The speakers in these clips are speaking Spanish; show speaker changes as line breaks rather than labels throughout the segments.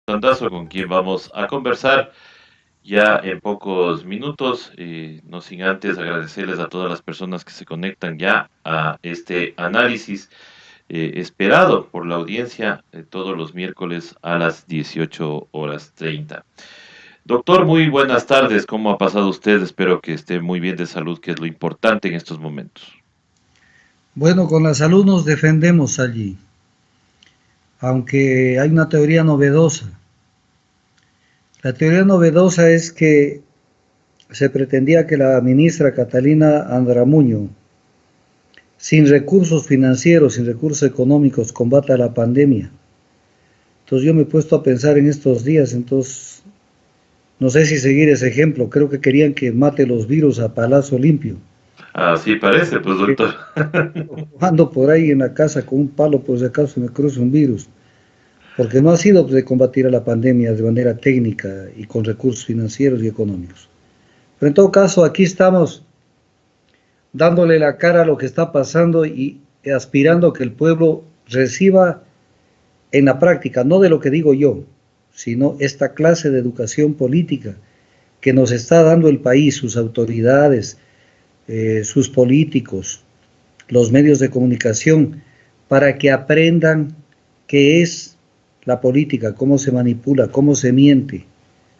Tandazo, con quien vamos a conversar ya en pocos minutos, no sin antes agradecerles a todas las personas que se conectan ya a este análisis esperado por la audiencia todos los miércoles a las 18:30. Doctor, muy buenas tardes, ¿cómo ha pasado usted? Espero que esté muy bien de salud, que es lo importante en estos momentos.
Bueno, con la salud nos defendemos allí, aunque hay una teoría novedosa. La teoría novedosa es que se pretendía que la ministra Catalina Andramuño, sin recursos financieros, sin recursos económicos, combata la pandemia. Entonces yo me he puesto a pensar en estos días, entonces no sé si seguir ese ejemplo. Creo que querían que mate los virus a palazo limpio.
Así parece, pues doctor.
Ando por ahí en la casa con un palo por si acaso me cruza un virus. Porque no ha sido de combatir a la pandemia de manera técnica y con recursos financieros y económicos. Pero en todo caso, aquí estamos dándole la cara a lo que está pasando y aspirando a que el pueblo reciba en la práctica, no de lo que digo yo, sino esta clase de educación política que nos está dando el país, sus autoridades, sus políticos, los medios de comunicación, para que aprendan qué es la política, cómo se manipula, cómo se miente,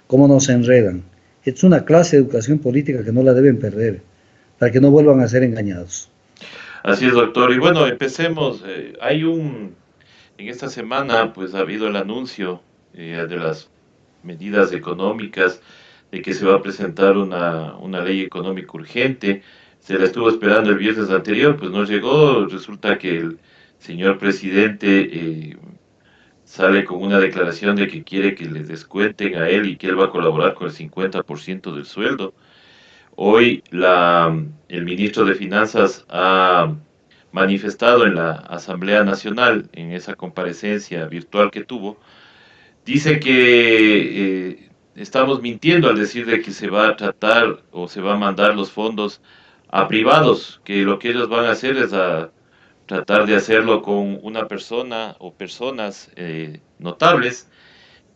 cómo nos enredan. Es una clase de educación política que no la deben perder, para que no vuelvan a ser engañados.
Así es, doctor. Y bueno, empecemos. En esta semana, pues ha habido el anuncio de las medidas económicas, de que se va a presentar una ley económica urgente. Se la estuvo esperando el viernes anterior, pues no llegó. Resulta que el señor presidente sale con una declaración de que quiere que le descuenten a él y que él va a colaborar con el 50% del sueldo. Hoy el ministro de Finanzas ha manifestado en la Asamblea Nacional, en esa comparecencia virtual que tuvo, dice que estamos mintiendo al decir de que se va a tratar o se va a mandar los fondos a privados, que lo que ellos van a hacer es a tratar de hacerlo con una persona o personas notables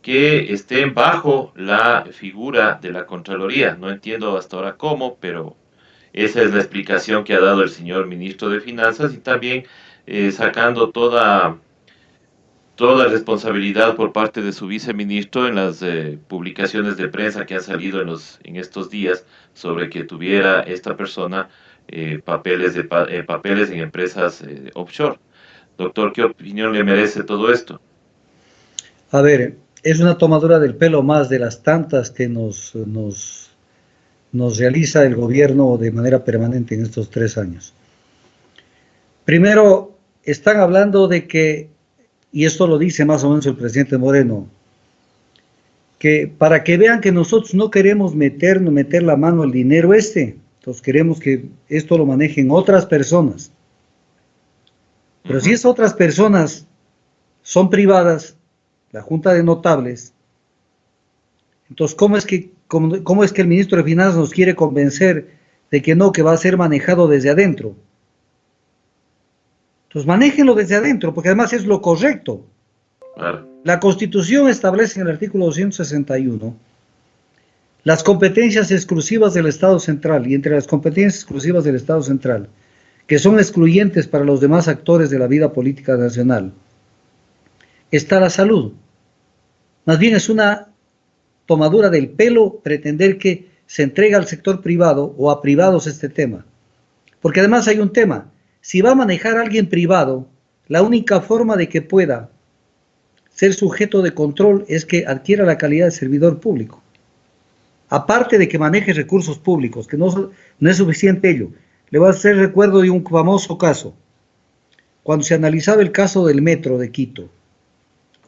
que estén bajo la figura de la Contraloría. No entiendo hasta ahora cómo, pero esa es la explicación que ha dado el señor ministro de Finanzas y también sacando toda responsabilidad por parte de su viceministro en las publicaciones de prensa que han salido en estos días sobre que tuviera esta persona papeles en empresas offshore. Doctor, ¿qué opinión le merece todo esto?
A ver, es una tomadura del pelo más de las tantas que nos realiza el gobierno de manera permanente en estos 3 años. Primero, están hablando de que, y esto lo dice más o menos el presidente Moreno, que para que vean que nosotros no queremos meter la mano al dinero entonces queremos que esto lo manejen otras personas. Pero si esas otras personas son privadas, la Junta de Notables, entonces ¿cómo es que el ministro de Finanzas nos quiere convencer de que no, que va a ser manejado desde adentro? Entonces manéjenlo desde adentro, porque además es lo correcto.
Claro.
La Constitución establece en el artículo 261 las competencias exclusivas del Estado Central, y entre las competencias exclusivas del Estado Central, que son excluyentes para los demás actores de la vida política nacional, está la salud. Más bien es una tomadura del pelo pretender que se entregue al sector privado o a privados este tema. Porque además hay un tema, si va a manejar a alguien privado, la única forma de que pueda ser sujeto de control es que adquiera la calidad de servidor público. Aparte de que maneje recursos públicos, que no es suficiente ello. Le voy a hacer recuerdo de un famoso caso. Cuando se analizaba el caso del metro de Quito,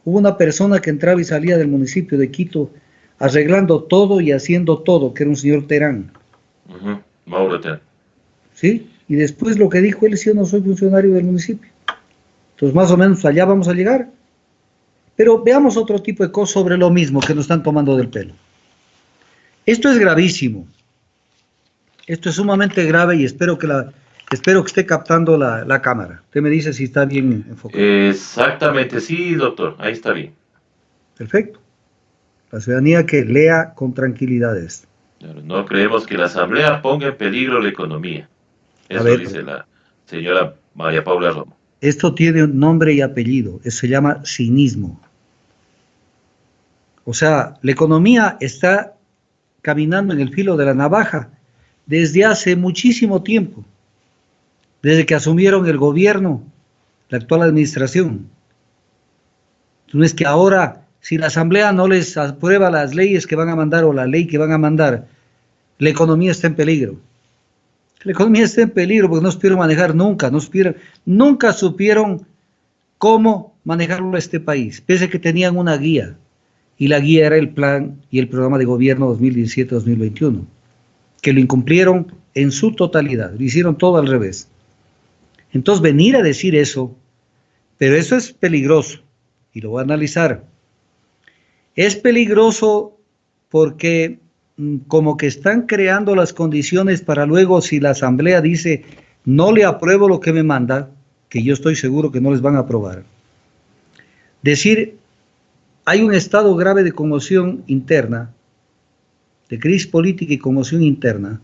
hubo una persona que entraba y salía del municipio de Quito arreglando todo y haciendo todo, que era un señor Terán.
Mauro Terán.
¿Sí? Y después lo que dijo él es: yo no soy funcionario del municipio. Entonces más o menos allá vamos a llegar. Pero veamos otro tipo de cosas sobre lo mismo que nos están tomando del pelo. Esto es gravísimo. Esto es sumamente grave y espero que esté captando la cámara. Usted me dice si está bien enfocado.
Exactamente, sí, doctor, ahí está bien.
Perfecto. La ciudadanía que lea con tranquilidad esto.
Claro, no creemos que la Asamblea ponga en peligro la economía.
A
Eso
ver,
dice la señora María Paula Romo.
esto tiene un nombre y apellido, eso se llama cinismo. O sea, la economía está caminando en el filo de la navaja desde hace muchísimo tiempo, desde que asumieron el gobierno, la actual administración. No es que ahora, si la Asamblea no les aprueba las leyes que van a mandar o la ley que van a mandar, la economía está en peligro. La economía está en peligro porque no supieron manejar nunca, nunca supieron cómo manejarlo este país, pese a que tenían una guía, y la guía era el plan y el programa de gobierno 2017-2021, que lo incumplieron en su totalidad, lo hicieron todo al revés. Entonces venir a decir eso, pero eso es peligroso, y lo voy a analizar. Es peligroso porque como que están creando las condiciones para luego, si la Asamblea dice, no le apruebo lo que me manda, que yo estoy seguro que no les van a aprobar, decir, hay un estado grave de conmoción interna, de crisis política y conmoción interna,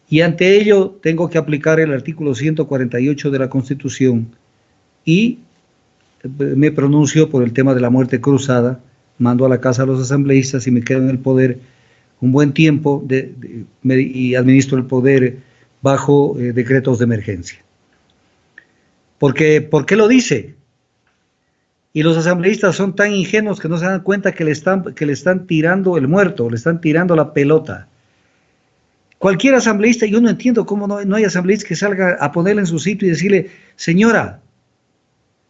y ante ello tengo que aplicar el artículo 148 de la Constitución y me pronuncio por el tema de la muerte cruzada, mando a la casa a los asambleístas y me quedo en el poder un buen tiempo y administro el poder bajo decretos de emergencia. ¿Por qué lo dice? Y los asambleístas son tan ingenuos que no se dan cuenta que le están tirando el muerto, le están tirando la pelota. Cualquier asambleísta, yo no entiendo cómo no hay asambleísta que salga a ponerle en su sitio y decirle, señora,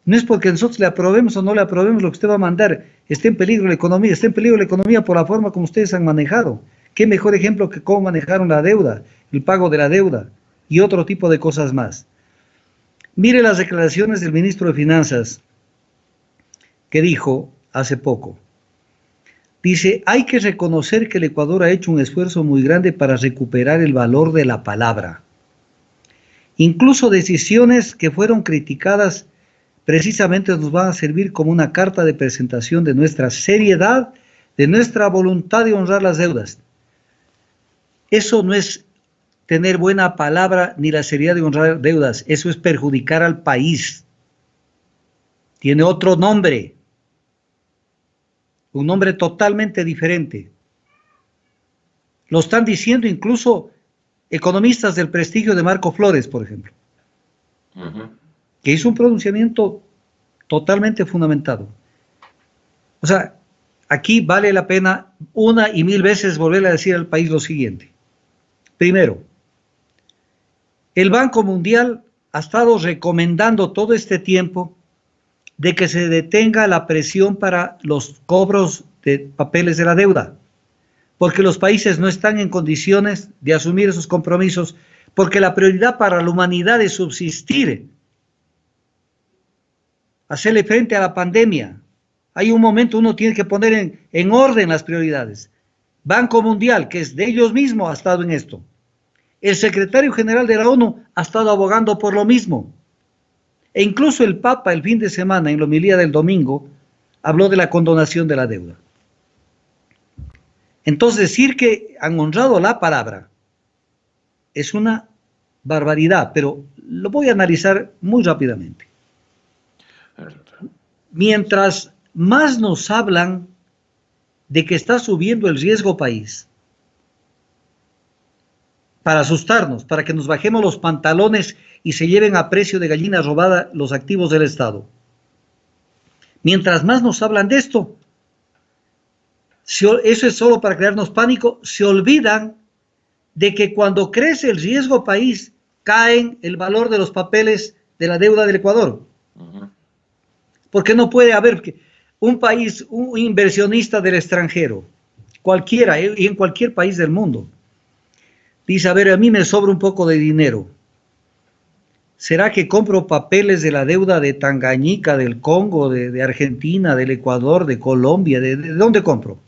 no es porque nosotros le aprobemos o no le aprobemos lo que usted va a mandar, está en peligro la economía, está en peligro la economía por la forma como ustedes han manejado. Qué mejor ejemplo que cómo manejaron la deuda, el pago de la deuda y otro tipo de cosas más. Mire las declaraciones del ministro de Finanzas que dijo hace poco. Dice, hay que reconocer que el Ecuador ha hecho un esfuerzo muy grande para recuperar el valor de la palabra. Incluso decisiones que fueron criticadas precisamente nos van a servir como una carta de presentación de nuestra seriedad, de nuestra voluntad de honrar las deudas. Eso no es tener buena palabra ni la seriedad de honrar deudas, eso es perjudicar al país. Tiene otro nombre, un nombre totalmente diferente. Lo están diciendo incluso economistas del prestigio de Marco Flores, por ejemplo, que hizo un pronunciamiento totalmente fundamentado. O sea, aquí vale la pena una y mil veces volver a decir al país lo siguiente. Primero, el Banco Mundial ha estado recomendando todo este tiempo de que se detenga la presión para los cobros de papeles de la deuda, porque los países no están en condiciones de asumir esos compromisos, porque la prioridad para la humanidad es subsistir, hacerle frente a la pandemia. Hay un momento, uno tiene que poner en orden las prioridades. Banco Mundial, que es de ellos mismos, ha estado en esto. El secretario general de la ONU ha estado abogando por lo mismo. E incluso el Papa el fin de semana, en la homilía del domingo, habló de la condonación de la deuda. Entonces decir que han honrado la palabra es una barbaridad, pero lo voy a analizar muy rápidamente. Mientras más nos hablan de que está subiendo el riesgo país, para asustarnos, para que nos bajemos los pantalones y se lleven a precio de gallina robada los activos del Estado. Mientras más nos hablan de esto, eso es solo para crearnos pánico, se olvidan de que cuando crece el riesgo país, caen el valor de los papeles de la deuda del Ecuador. Porque no puede haber un país, un inversionista del extranjero, cualquiera, y en cualquier país del mundo, dice, a ver, a mí me sobra un poco de dinero. ¿Será que compro papeles de la deuda de Tangañica, del Congo, de Argentina, del Ecuador, de Colombia? ¿De dónde compro?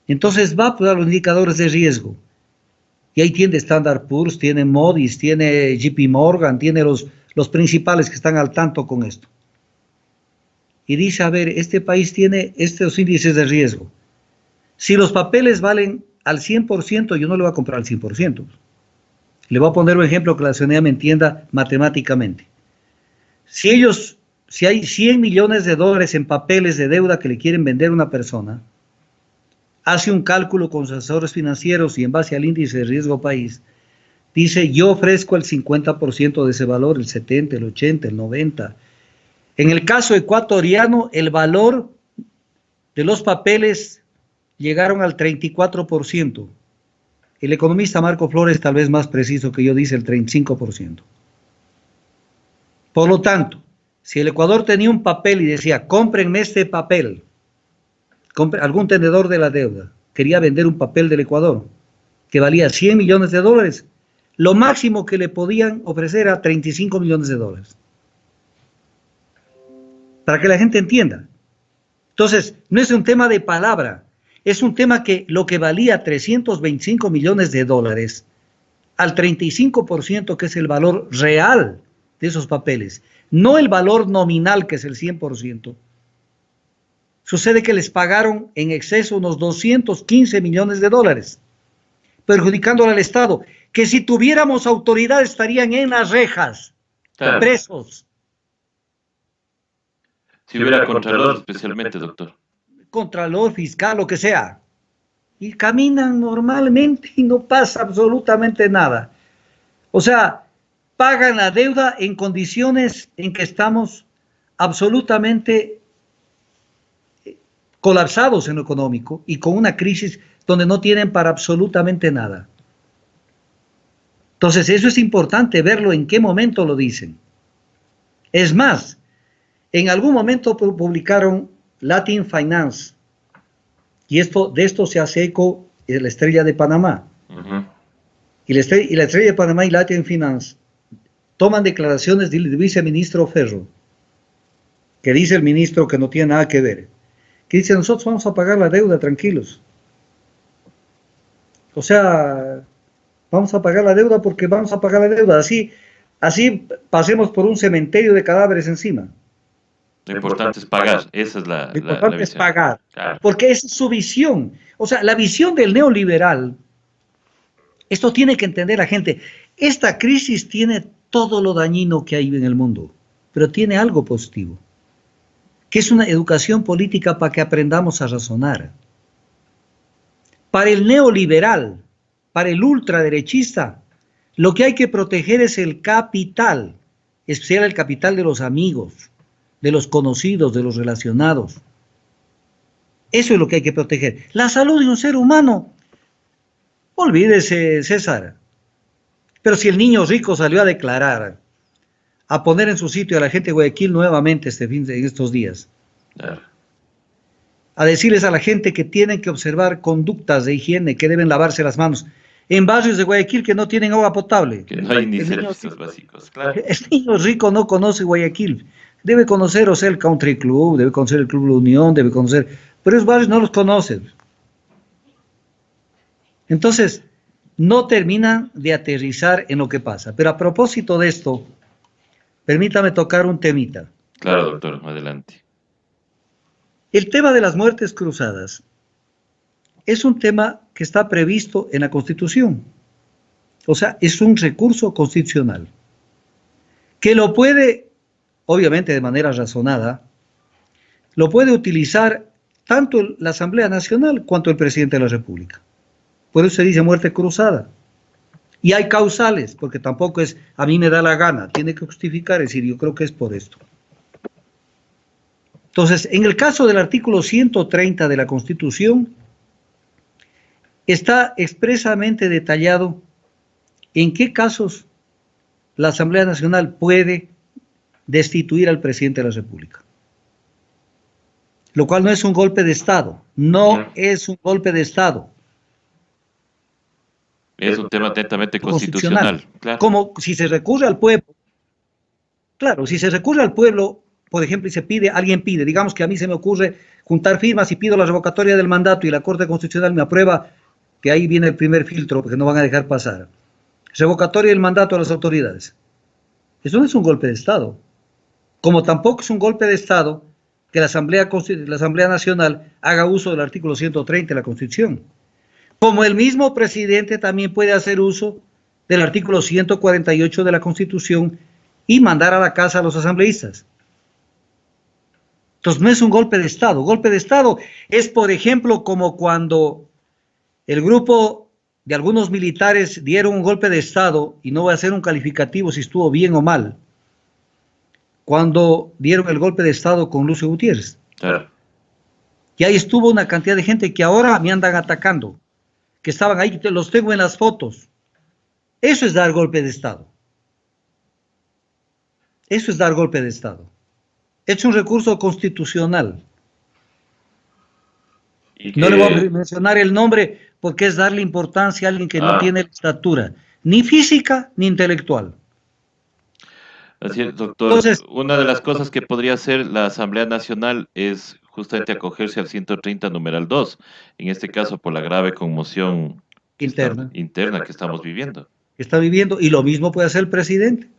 Entonces va a los indicadores de riesgo. Y ahí tiene Standard Poor's, tiene Moody's, tiene JP Morgan, tiene los principales que están al tanto con esto. y dice, a ver, este país tiene estos índices de riesgo. Si los papeles valen al 100%, yo no le voy a comprar al 100%. Le voy a poner un ejemplo que la ciudadanía me entienda matemáticamente. Si hay 100 millones de dólares en papeles de deuda que le quieren vender a una persona, hace un cálculo con sus asesores financieros y en base al índice de riesgo país, dice, yo ofrezco el 50% de ese valor, el 70, el 80, el 90. En el caso ecuatoriano, el valor de los papeles llegaron al 34%. El economista Marco Flores, tal vez más preciso que yo, dice el 35%. Por lo tanto, si el Ecuador tenía un papel y decía, cómprenme este papel, algún tenedor de la deuda quería vender un papel del Ecuador que valía 100 millones de dólares, lo máximo que le podían ofrecer era 35 millones de dólares. Para que la gente entienda. Entonces, no es un tema de palabra, es un tema que lo que valía 325 millones de dólares, al 35%, que es el valor real de esos papeles, no el valor nominal, que es el 100%, sucede que les pagaron en exceso unos 215 millones de dólares, perjudicándole al Estado, que si tuviéramos autoridad estarían en las rejas, claro, presos.
Si hubiera contralor, especialmente, doctor.
Contralor, fiscal, lo que sea. Y caminan normalmente y no pasa absolutamente nada. O sea, pagan la deuda en condiciones en que estamos absolutamente colapsados en lo económico y con una crisis donde no tienen para absolutamente nada. Entonces, eso es importante verlo en qué momento lo dicen. Es más, en algún momento publicaron Latin Finance, y de esto se hace eco de la Estrella de Panamá. Y la Estrella de Panamá y Latin Finance toman declaraciones del viceministro Ferro, que dice el ministro que no tiene nada que ver, que dice, nosotros vamos a pagar la deuda, tranquilos. O sea, vamos a pagar la deuda porque vamos a pagar la deuda. Así pasemos por un cementerio de cadáveres encima.
Lo importante es pagar, esa es
Lo importante
la
es pagar,
claro,
porque esa es su visión. O sea, la visión del neoliberal, esto tiene que entender la gente. Esta crisis tiene todo lo dañino que hay en el mundo, pero tiene algo positivo, que es una educación política para que aprendamos a razonar. Para el neoliberal, para el ultraderechista, lo que hay que proteger es el capital, especial el capital de los amigos, de los conocidos, de los relacionados. Eso es lo que hay que proteger. La salud de un ser humano, olvídese, César. Pero si el niño rico salió a declarar, a poner en su sitio a la gente de Guayaquil nuevamente en estos días, a decirles a la gente que tienen que observar conductas de higiene, que deben lavarse las manos, en barrios de Guayaquil que no tienen agua potable.
Que no hay ni servicios básicos, claro.
El niño rico no conoce Guayaquil. Debe conocer, o sea, el Country Club, debe conocer el Club La Unión, debe conocer, pero esos barrios no los conocen. Entonces, no terminan de aterrizar en lo que pasa. Pero a propósito de esto, permítame tocar un temita.
Claro, doctor, adelante.
El tema de las muertes cruzadas es un tema que está previsto en la Constitución. O sea, es un recurso constitucional que lo puede, obviamente de manera razonada, lo puede utilizar tanto la Asamblea Nacional cuanto el presidente de la República. Por eso se dice muerte cruzada. Y hay causales, porque tampoco es a mí me da la gana, tiene que justificar, es decir, yo creo que es por esto. Entonces, en el caso del artículo 130 de la Constitución, está expresamente detallado en qué casos la Asamblea Nacional puede destituir al presidente de la República. Lo cual no es un golpe de Estado, no es un golpe de Estado.
Es un tema atentamente constitucional. Claro.
Como si se recurre al pueblo. Claro, si se recurre al pueblo, por ejemplo, y se pide, alguien pide, digamos que a mí se me ocurre juntar firmas y pido la revocatoria del mandato y la Corte Constitucional me aprueba, que ahí viene el primer filtro, porque no van a dejar pasar. Revocatoria del mandato a las autoridades. Eso no es un golpe de Estado. Como tampoco es un golpe de Estado que la Asamblea Nacional haga uso del artículo 130 de la Constitución. Como el mismo presidente también puede hacer uso del artículo 148 de la Constitución y mandar a la casa a los asambleístas. Entonces no es un golpe de Estado. Golpe de Estado es, por ejemplo, como cuando el grupo de algunos militares dieron un golpe de Estado, y no voy a hacer un calificativo si estuvo bien o mal, cuando dieron el golpe de Estado con Lucio Gutiérrez.
Claro.
Y ahí estuvo una cantidad de gente que ahora me andan atacando, que estaban ahí, los tengo en las fotos. Eso es dar golpe de Estado. Eso es dar golpe de Estado. Es un recurso constitucional. No le voy a mencionar el nombre porque es darle importancia a alguien que no tiene estatura, ni física ni intelectual.
Así es, doctor. Entonces, una de las cosas que podría hacer la Asamblea Nacional es justamente acogerse al 130 numeral 2, en este caso por la grave conmoción interna que estamos viviendo.
Está viviendo, y lo mismo puede hacer el presidente.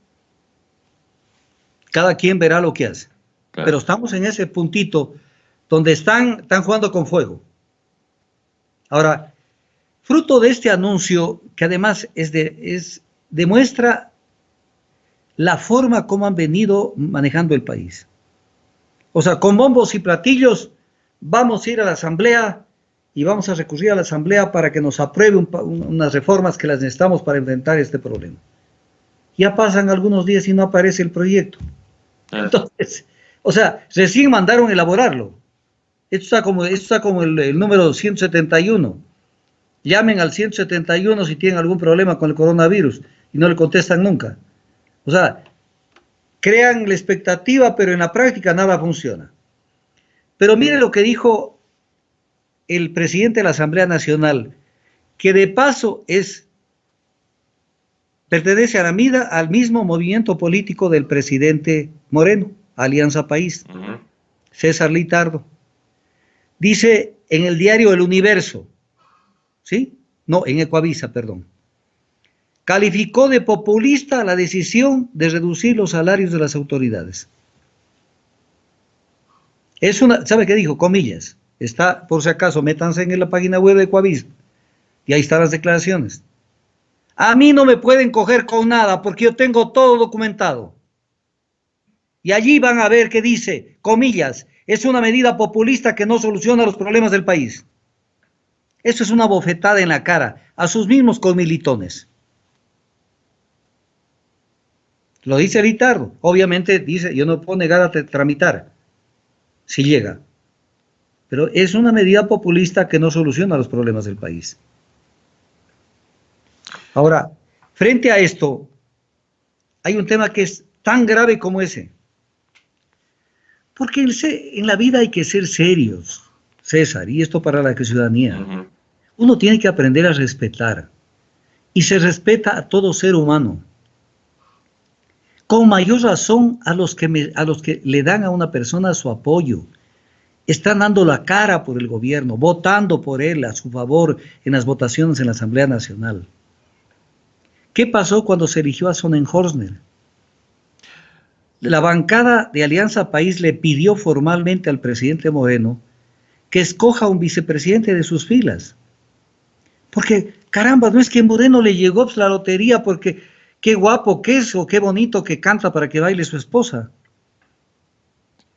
Cada quien verá lo que hace. Claro. Pero estamos en ese puntito donde están jugando con fuego. Ahora, fruto de este anuncio, que además demuestra la forma como han venido manejando el país. O sea, con bombos y platillos vamos a ir a la Asamblea y vamos a recurrir a la Asamblea para que nos apruebe unas reformas que las necesitamos para enfrentar este problema. Ya pasan algunos días y no aparece el proyecto. Entonces, o sea, recién mandaron elaborarlo. Esto está como el número 171. Llamen al 171 si tienen algún problema con el coronavirus y no le contestan nunca. O sea, crean la expectativa, pero en la práctica nada funciona. Pero mire lo que dijo el presidente de la Asamblea Nacional, que de paso pertenece al mismo movimiento político del presidente Moreno, Alianza País, César Litardo. Dice en el diario El Universo, ¿sí? No, en Ecuavisa, perdón. Calificó de populista la decisión de reducir los salarios de las autoridades. ¿Sabe qué dijo? Comillas. Está, por si acaso, métanse en la página web de Ecuavisa y ahí están las declaraciones. A mí no me pueden coger con nada porque yo tengo todo documentado. Y allí van a ver que dice, comillas, es una medida populista que no soluciona los problemas del país. Eso es una bofetada en la cara a sus mismos comilitones. Lo dice Litardo. Obviamente dice, yo no puedo negar a tramitar, si llega. Pero es una medida populista que no soluciona los problemas del país. Ahora, frente a esto, hay un tema que es tan grave como ese. Porque en la vida hay que ser serios, César, y esto para la ciudadanía. Uno tiene que aprender a respetar. Y se respeta a todo ser humano. Con mayor razón a los que le dan a una persona su apoyo. Están dando la cara por el gobierno, votando por él a su favor en las votaciones en la Asamblea Nacional. ¿Qué pasó cuando se eligió a Sonnenhorstner? La bancada de Alianza País le pidió formalmente al presidente Moreno que escoja un vicepresidente de sus filas. Porque, caramba, no es que a Moreno le llegó la lotería porque qué guapo que es o qué bonito que canta para que baile su esposa.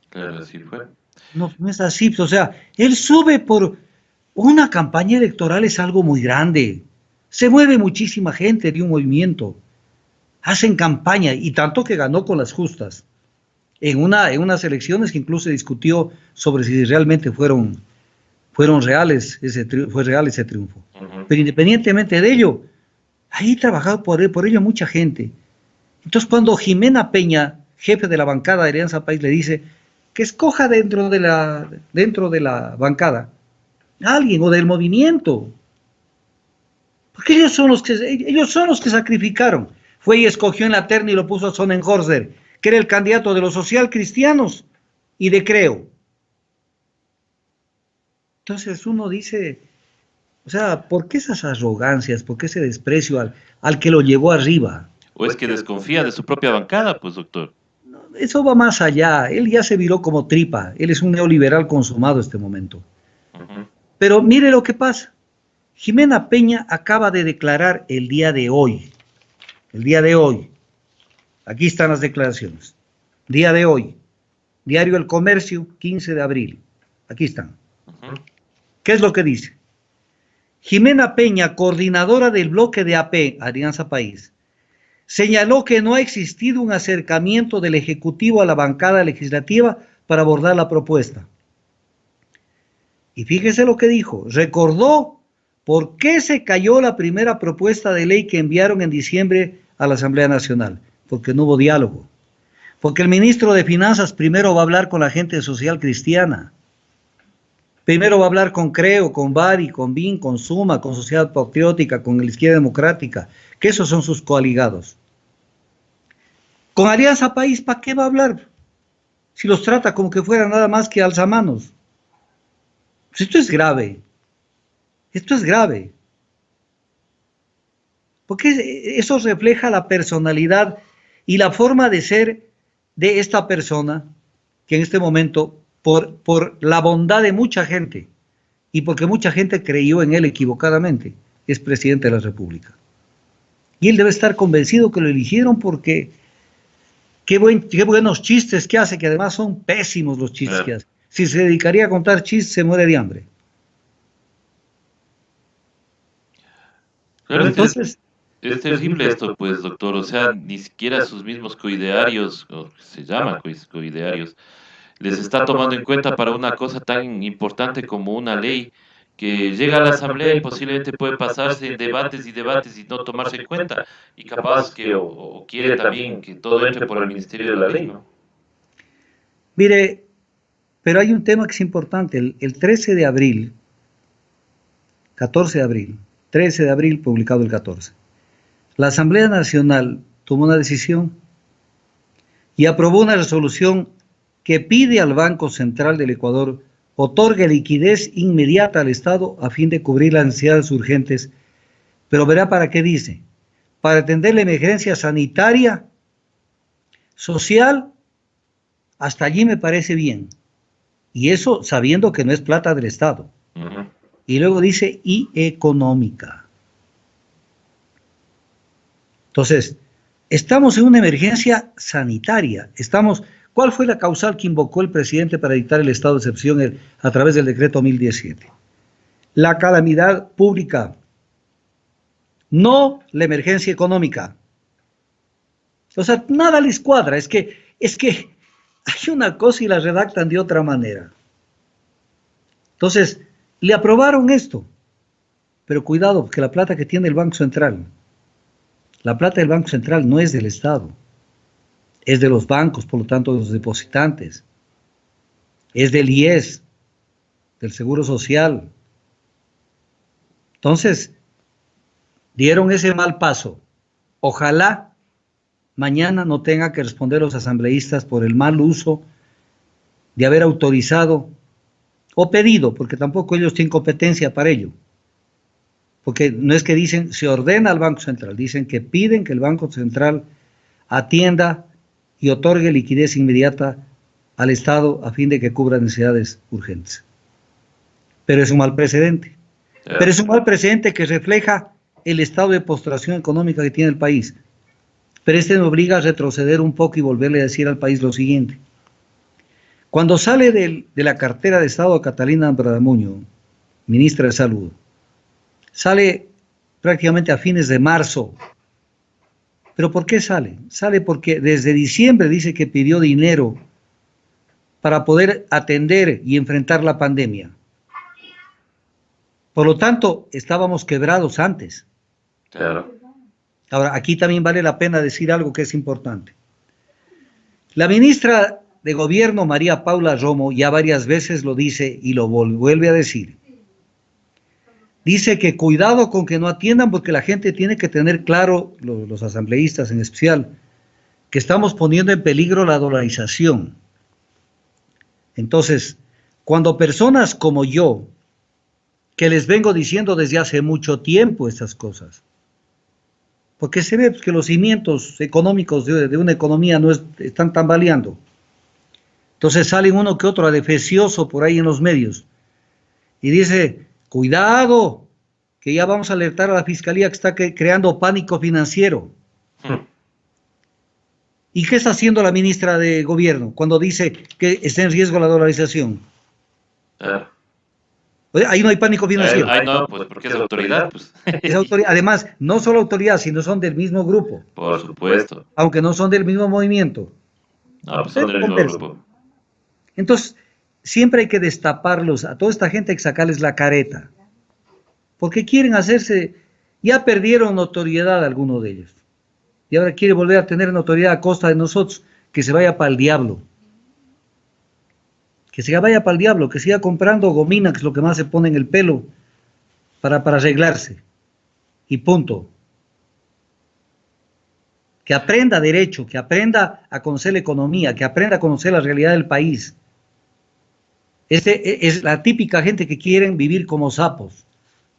Claro, así fue.
No es así, o sea, él sube por una campaña electoral, es algo muy grande. Se mueve muchísima gente de un movimiento. Hacen campaña, y tanto que ganó con las justas. En unas elecciones que incluso se discutió sobre si realmente fueron reales, fue real ese triunfo. Pero independientemente de ello, ahí trabajaba por ello mucha gente. Entonces cuando Jimena Peña, jefe de la bancada de Alianza País, le dice que escoja dentro de la bancada a alguien o del movimiento, porque ellos son los que sacrificaron. Fue y escogió en la terna y lo puso a Sonnenhorstner, que era el candidato de los socialcristianos y de Creo. Entonces uno dice, o sea, ¿por qué esas arrogancias? ¿Por qué ese desprecio al que lo llevó arriba?
¿O es que desconfía de su propia bancada, pues, doctor?
eso va más allá. Él ya se viró como tripa. Él es un neoliberal consumado en este momento. Pero mire lo que pasa. Jimena Peña acaba de declarar el día de hoy. Aquí están las declaraciones. Día de hoy. Diario El Comercio, 15 de abril. Aquí están. ¿Qué es lo que dice? Jimena Peña, coordinadora del bloque de AP, Alianza País, señaló que no ha existido un acercamiento del Ejecutivo a la bancada legislativa para abordar la propuesta. Y fíjese lo que dijo. Recordó por qué se cayó la primera propuesta de ley que enviaron en diciembre a la Asamblea Nacional. Porque no hubo diálogo. Porque el ministro de Finanzas primero va a hablar con la gente social cristiana. Primero va a hablar con Creo, con Bari, con BIN, con Suma, con Sociedad Patriótica, con la Izquierda Democrática, que esos son sus coaligados. Con Alianza País, ¿para qué va a hablar? Si los trata como que fueran nada más que alzamanos. Pues esto es grave. Esto es grave. Porque eso refleja la personalidad y la forma de ser de esta persona que en este momento, por la bondad de mucha gente y porque mucha gente creyó en él equivocadamente, es presidente de la República. Y él debe estar convencido que lo eligieron porque qué buenos chistes que hace, que además son pésimos los chistes que hace. Si se dedicaría a contar chistes, se muere de hambre.
Claro, entonces, es terrible esto, pues, doctor. O sea, ni siquiera sus mismos coidearios, o se llama coidearios, les está tomando en cuenta para una cosa tan importante como una ley que llega a la Asamblea y posiblemente puede pasarse en debates y debates y no tomarse en cuenta. Y capaz que o quiere también que todo entre por el Ministerio de la Ley, ¿no?
Mire, pero hay un tema que es importante. El 13 de abril, 14 de abril, 13 de abril, publicado el 14, la Asamblea Nacional tomó una decisión y aprobó una resolución que pide al Banco Central del Ecuador otorgue liquidez inmediata al Estado a fin de cubrir las necesidades urgentes. Pero verá para qué dice. Para atender la emergencia sanitaria, social, hasta allí me parece bien. Y eso sabiendo que no es plata del Estado. Y luego dice, y económica. Entonces, estamos en una emergencia sanitaria. ¿Cuál fue la causal que invocó el presidente para dictar el estado de excepción a través del decreto 1017? La calamidad pública, no la emergencia económica. O sea, nada les cuadra. Es que hay una cosa y la redactan de otra manera. Entonces, le aprobaron esto. Pero cuidado, porque la plata que tiene el Banco Central, la plata del Banco Central no es del Estado. Es de los bancos, por lo tanto, de los depositantes. Es del IES, del Seguro Social. Entonces, dieron ese mal paso. Ojalá mañana no tenga que responder los asambleístas por el mal uso de haber autorizado o pedido, porque tampoco ellos tienen competencia para ello. Porque no es que dicen, se ordena al Banco Central, dicen que piden que el Banco Central atienda y otorgue liquidez inmediata al Estado a fin de que cubra necesidades urgentes. Pero es un mal precedente. Pero es un mal precedente que refleja el estado de postración económica que tiene el país. Pero este me obliga a retroceder un poco y volverle a decir al país lo siguiente. Cuando sale de la cartera de Estado Catalina Bradamuño, ministra de Salud, sale prácticamente a fines de marzo. ¿Pero por qué sale? Sale porque desde diciembre dice que pidió dinero para poder atender y enfrentar la pandemia. Por lo tanto, estábamos quebrados antes.
Claro.
Ahora, aquí también vale la pena decir algo que es importante. La ministra de Gobierno, María Paula Romo, ya varias veces lo dice y lo vuelve a decir. Dice que cuidado con que no atiendan porque la gente tiene que tener claro, los asambleístas en especial, que estamos poniendo en peligro la dolarización. Entonces, cuando personas como yo, que les vengo diciendo desde hace mucho tiempo estas cosas, porque se ve que los cimientos económicos de una economía no están tambaleando. Entonces sale uno que otro adefesioso por ahí en los medios y dice, cuidado, que ya vamos a alertar a la fiscalía que está creando pánico financiero. ¿Y qué está haciendo la ministra de Gobierno cuando dice que está en riesgo la dolarización? Ahí no hay pánico financiero.
Ahí no, pues porque es autoridad. Pues.
Es autoridad. Además, no solo autoridad, sino son del mismo grupo.
Por supuesto.
Aunque no son del mismo movimiento.
No, pues son del mismo grupo.
Entonces, siempre hay que destaparlos. A toda esta gente hay que sacarles la careta. Porque quieren hacerse... Ya perdieron notoriedad algunos de ellos. Y ahora quiere volver a tener notoriedad a costa de nosotros. Que se vaya para el diablo. Que se vaya para el diablo. Que siga comprando gomina, que es lo que más se pone en el pelo, para arreglarse. Y punto. Que aprenda derecho, que aprenda a conocer la economía, que aprenda a conocer la realidad del país. Es la típica gente que quieren vivir como sapos,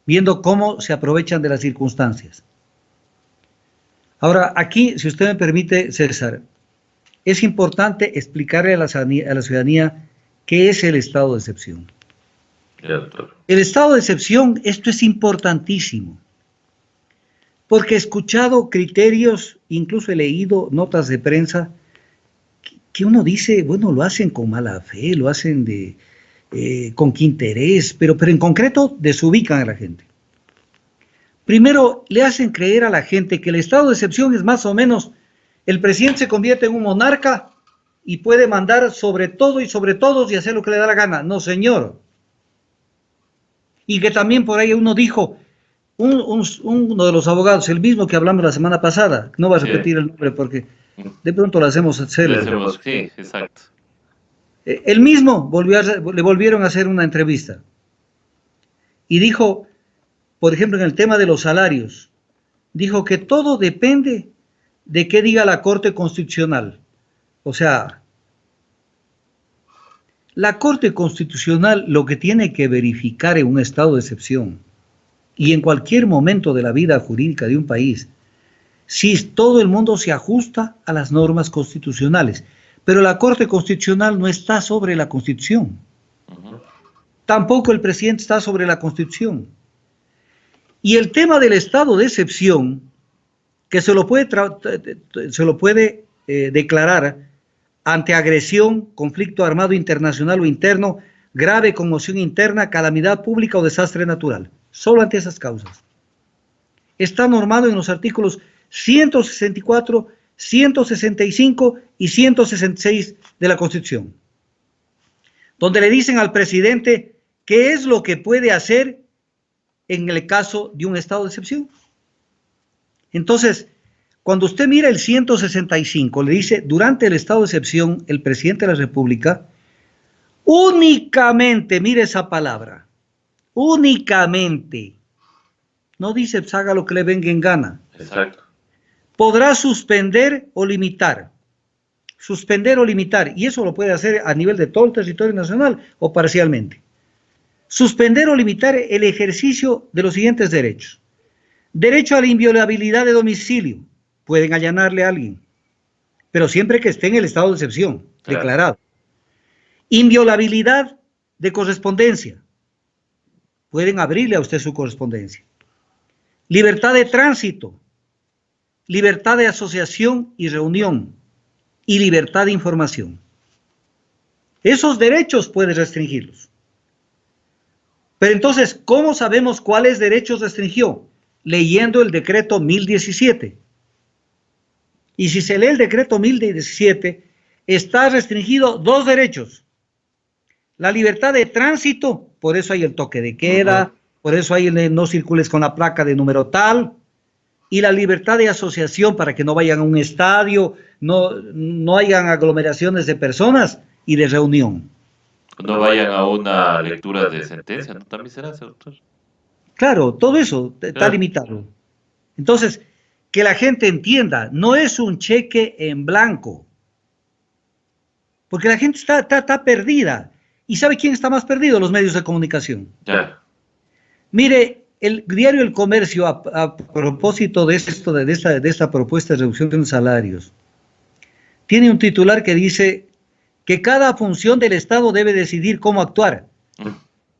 viendo cómo se aprovechan de las circunstancias. Ahora, aquí, si usted me permite, César, es importante explicarle a la ciudadanía qué es el estado de excepción. El estado de excepción, esto es importantísimo, porque he escuchado criterios, incluso he leído notas de prensa, que uno dice, bueno, lo hacen con mala fe, lo hacen con qué interés, pero en concreto desubican a la gente. Primero, le hacen creer a la gente que el estado de excepción es más o menos, el presidente se convierte en un monarca y puede mandar sobre todo y sobre todos y hacer lo que le da la gana. No, señor. Y que también por ahí uno dijo, uno de los abogados, el mismo que hablamos la semana pasada, no voy a repetir el nombre porque de pronto lo hacemos célebre.
Sí, exacto.
El mismo le volvieron a hacer una entrevista y dijo, por ejemplo, en el tema de los salarios, dijo que todo depende de qué diga la Corte Constitucional. O sea, la Corte Constitucional lo que tiene que verificar en un estado de excepción y en cualquier momento de la vida jurídica de un país, si todo el mundo se ajusta a las normas constitucionales. Pero la Corte Constitucional no está sobre la Constitución. Tampoco el presidente está sobre la Constitución. Y el tema del estado de excepción, que se lo puede declarar ante agresión, conflicto armado internacional o interno, grave conmoción interna, calamidad pública o desastre natural. Solo ante esas causas. Está normado en los artículos 164, 165 y 166 de la Constitución, donde le dicen al presidente qué es lo que puede hacer en el caso de un estado de excepción. Entonces, cuando usted mira el 165, le dice, durante el estado de excepción, el presidente de la República, únicamente, mire esa palabra, únicamente, no dice, pues haga lo que le venga en gana.
Exacto.
Podrá suspender o limitar, y eso lo puede hacer a nivel de todo el territorio nacional o parcialmente. Suspender o limitar el ejercicio de los siguientes derechos. Derecho a la inviolabilidad de domicilio. Pueden allanarle a alguien, pero siempre que esté en el estado de excepción, declarado. Inviolabilidad de correspondencia. Pueden abrirle a usted su correspondencia. Libertad de tránsito. Libertad de asociación y reunión. Y libertad de información. Esos derechos puede restringirlos. Pero entonces, ¿cómo sabemos cuáles derechos restringió? Leyendo el decreto 1017. Y si se lee el decreto 1017, está restringido dos derechos. La libertad de tránsito, por eso hay el toque de queda, por eso hay el no circules con la placa de número tal, y la libertad de asociación para que no vayan a un estadio, no hayan aglomeraciones de personas y de reunión.
No vayan a una lectura de sentencia, ¿no? También será, doctor.
Claro, todo eso está limitado. Entonces, que la gente entienda, no es un cheque en blanco. Porque la gente está perdida. ¿Y sabe quién está más perdido? Los medios de comunicación.
Ya.
Mire, el diario El Comercio, a propósito de esta propuesta de reducción de salarios, tiene un titular que dice que cada función del Estado debe decidir cómo actuar.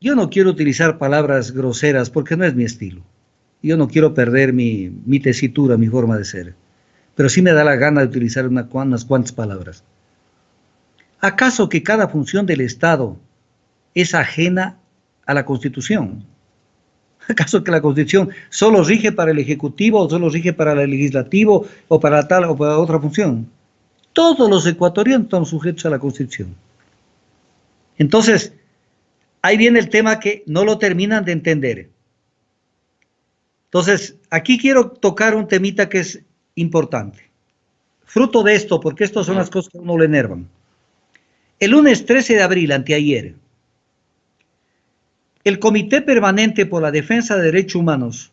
Yo no quiero utilizar palabras groseras porque no es mi estilo. Yo no quiero perder mi tesitura, mi forma de ser. Pero sí me da la gana de utilizar unas cuantas palabras. ¿Acaso que cada función del Estado es ajena a la Constitución? ¿Acaso que la Constitución solo rige para el Ejecutivo, o solo rige para el Legislativo, o para tal o para otra función? Todos los ecuatorianos están sujetos a la Constitución. Entonces, ahí viene el tema que no lo terminan de entender. Entonces, aquí quiero tocar un temita que es importante. Fruto de esto, porque estas son las cosas que a uno le enervan. El lunes 13 de abril, anteayer, el Comité Permanente por la Defensa de Derechos Humanos,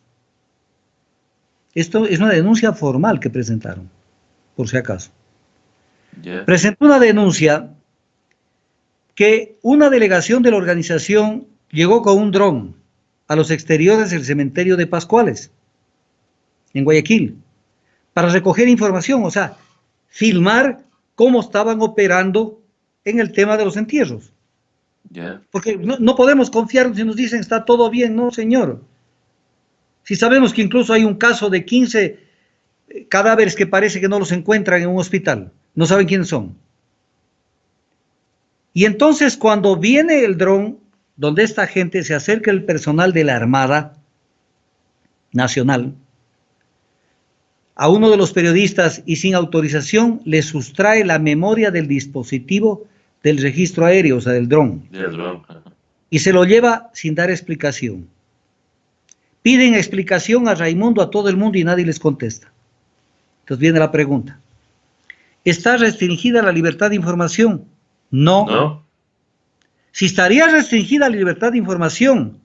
esto es una denuncia formal que presentaron, por si acaso. Presentó una denuncia que una delegación de la organización llegó con un dron a los exteriores del cementerio de Pascuales, en Guayaquil, para recoger información, o sea, filmar cómo estaban operando en el tema de los entierros. Porque no podemos confiar si nos dicen está todo bien, no señor. Si sabemos que incluso hay un caso de 15 cadáveres que parece que no los encuentran en un hospital, no saben quiénes son. Y entonces cuando viene el dron, donde esta gente se acerca el personal de la Armada Nacional, a uno de los periodistas y sin autorización le sustrae la memoria del dispositivo del registro aéreo, o sea, del dron. Y se lo lleva sin dar explicación. Piden explicación a Raimundo, a todo el mundo y nadie les contesta. Entonces viene la pregunta. ¿Está restringida la libertad de información? No. Si estaría restringida la libertad de información,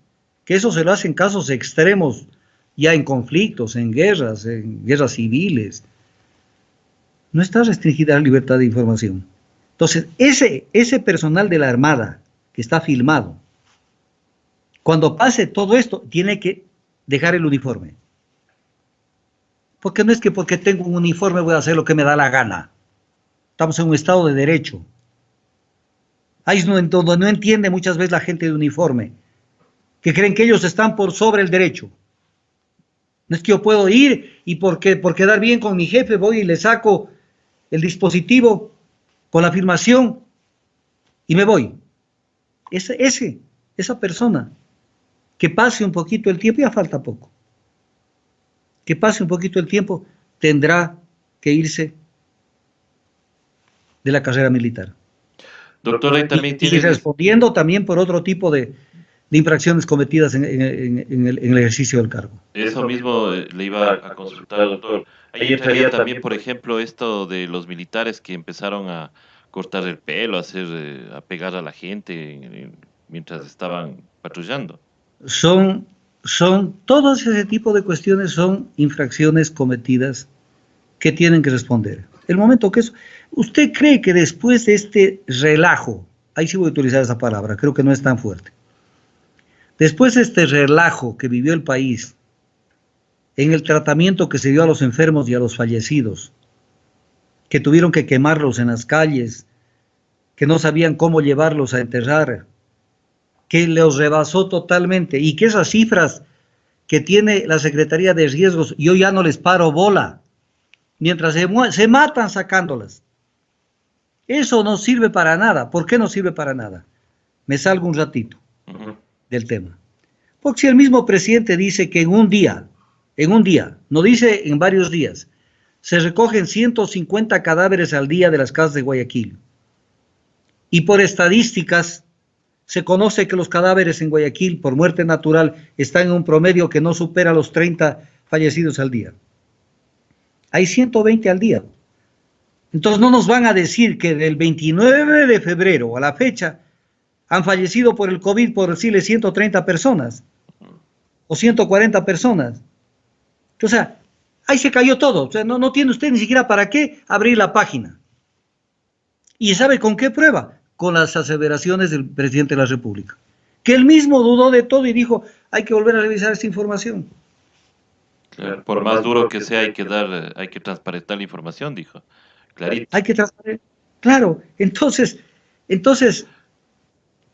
que eso se lo hace en casos extremos, ya en conflictos, en guerras civiles, no está restringida la libertad de información. Entonces, ese personal de la Armada que está filmado, cuando pase todo esto, tiene que dejar el uniforme. Porque no es que porque tengo un uniforme voy a hacer lo que me da la gana. Estamos en un estado de derecho. Ahí es donde no entiende muchas veces la gente de uniforme, que creen que ellos están por sobre el derecho. No es que yo puedo ir y por quedar bien con mi jefe voy y le saco el dispositivo con la filmación y me voy. Esa persona, que pase un poquito el tiempo, ya falta poco, que pase un poquito el tiempo, tendrá que irse de la carrera militar.
Doctora, y también
y respondiendo también por otro tipo de infracciones cometidas en el ejercicio del cargo.
Eso mismo le iba a consultar, doctor. Ahí entraría también, por ejemplo, esto de los militares que empezaron a cortar el pelo, a pegar a la gente mientras estaban patrullando.
Todos ese tipo de cuestiones son infracciones cometidas que tienen que responder. El momento que eso... ¿Usted cree que después de este relajo, ahí sí voy a utilizar esa palabra, creo que no es tan fuerte, después de este relajo que vivió el país, en el tratamiento que se dio a los enfermos y a los fallecidos, que tuvieron que quemarlos en las calles, que no sabían cómo llevarlos a enterrar, que los rebasó totalmente, y que esas cifras que tiene la Secretaría de Riesgos, yo ya no les paro bola, mientras se matan sacándolas. Eso no sirve para nada. ¿Por qué no sirve para nada? Me salgo un ratito del tema. Porque si el mismo presidente dice que en un día, no dice en varios días, se recogen 150 cadáveres al día de las casas de Guayaquil. Y por estadísticas, se conoce que los cadáveres en Guayaquil, por muerte natural, están en un promedio que no supera los 30 fallecidos al día. Hay 120 al día. Entonces no nos van a decir que del 29 de febrero a la fecha han fallecido por el COVID, por decirle 130 personas o 140 personas. O sea, ahí se cayó todo. O sea, no tiene usted ni siquiera para qué abrir la página. ¿Y sabe con qué prueba? Con las aseveraciones del presidente de la República. que él mismo dudó de todo y dijo, hay que volver a revisar esta información.
Claro, por más duro que sea, hay que transparentar la información, dijo. Clarito.
Hay que transparentar. Claro, entonces,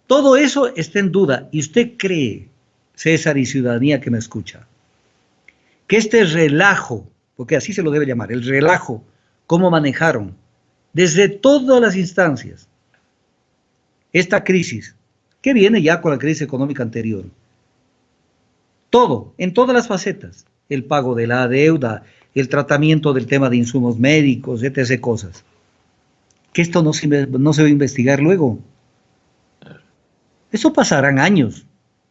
todo eso está en duda. ¿Y usted cree, César y ciudadanía que me escucha, que este relajo, porque así se lo debe llamar, el relajo, cómo manejaron desde todas las instancias esta crisis, que viene ya con la crisis económica anterior? Todo, en todas las facetas, el pago de la deuda, el tratamiento del tema de insumos médicos, etc. cosas. Que esto no se va a investigar luego. Eso pasarán años.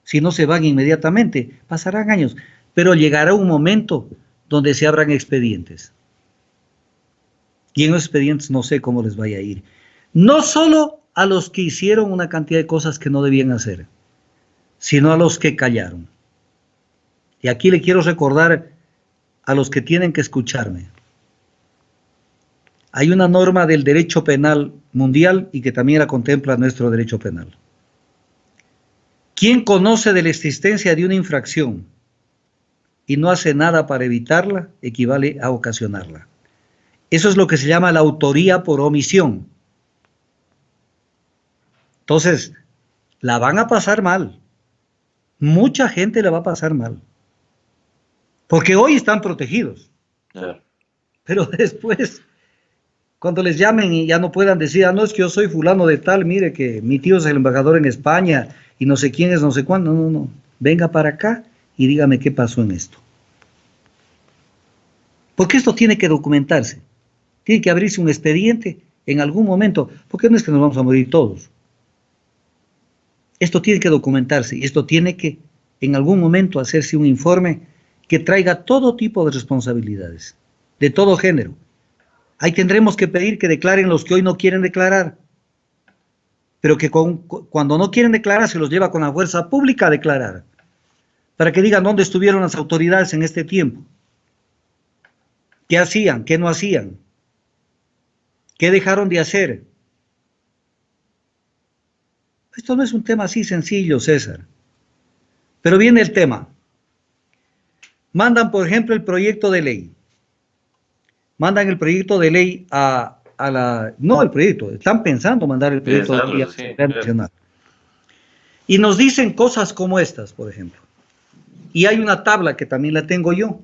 Si no se van inmediatamente, pasarán años. Pero llegará un momento donde se abran expedientes. Y en los expedientes no sé cómo les vaya a ir. No solo a los que hicieron una cantidad de cosas que no debían hacer, sino a los que callaron. Y aquí le quiero recordar a los que tienen que escucharme. Hay una norma del derecho penal mundial y que también la contempla nuestro derecho penal. ¿Quién conoce de la existencia de una infracción y no hace nada para evitarla, equivale a ocasionarla? Eso es lo que se llama la autoría por omisión. Entonces, la van a pasar mal. Mucha gente la va a pasar mal. Porque hoy están protegidos. Pero después, cuando les llamen y ya no puedan decir, no, es que yo soy fulano de tal, mire que mi tío es el embajador en España y no sé quién es, no sé cuándo. No. Venga para acá y dígame qué pasó en esto. Porque esto tiene que documentarse. Tiene que abrirse un expediente en algún momento. Porque no es que nos vamos a morir todos. Esto tiene que documentarse y esto tiene que en algún momento hacerse un informe que traiga todo tipo de responsabilidades, de todo género. Ahí tendremos que pedir que declaren los que hoy no quieren declarar, pero que cuando no quieren declarar se los lleva con la fuerza pública a declarar, para que digan dónde estuvieron las autoridades en este tiempo, qué hacían, qué no hacían, qué dejaron de hacer. Esto no es un tema así sencillo, César. Pero viene el tema. Mandan, por ejemplo, el proyecto de ley. Mandan el proyecto de ley a la... No el proyecto, están pensando mandar el proyecto de ley a la Asamblea Nacional. Y nos dicen cosas como estas, por ejemplo. Y hay una tabla que también la tengo yo,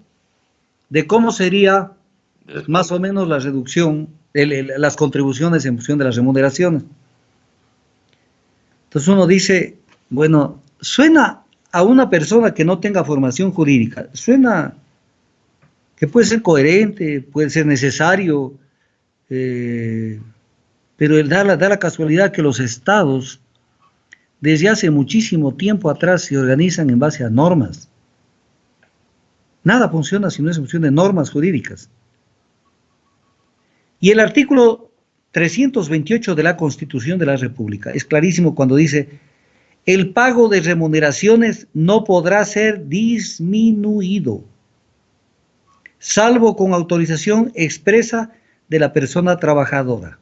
de cómo sería más o menos la reducción, las contribuciones en función de las remuneraciones. Entonces uno dice, bueno, suena a una persona que no tenga formación jurídica, suena que puede ser coherente, puede ser necesario, pero da la casualidad que los estados desde hace muchísimo tiempo atrás se organizan en base a normas. Nada funciona si no es en función de normas jurídicas. Y el artículo 328 de la Constitución de la República es clarísimo cuando dice: el pago de remuneraciones no podrá ser disminuido, salvo con autorización expresa de la persona trabajadora.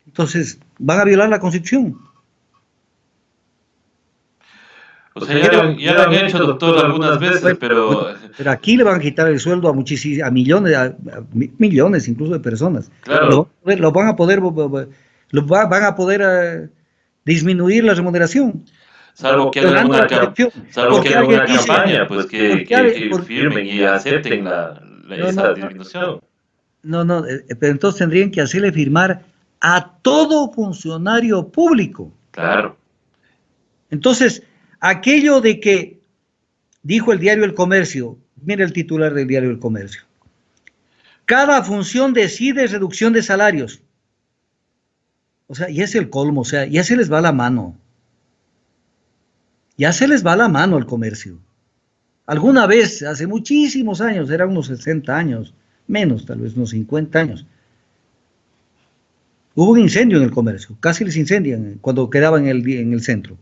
Entonces, van a violar la Constitución.
O sea, ya lo han hecho, doctor, algunas veces, pero
aquí le van a quitar el sueldo a millones, a millones incluso de personas.
Claro.
Van a poder disminuir la remuneración.
Salvo que hagan una campaña, pues que firmen y acepten esa disminución.
No, pero entonces tendrían que hacerle firmar a todo funcionario público.
Claro.
Entonces, aquello de que dijo el diario El Comercio, mire el titular del diario El Comercio: cada función decide reducción de salarios. O sea, ya es el colmo, o sea, ya se les va la mano. Ya se les va la mano al comercio. Alguna vez, hace muchísimos años, eran unos 60 años, menos, tal vez unos 50 años, hubo un incendio en el comercio, casi les incendian cuando quedaban en el centro,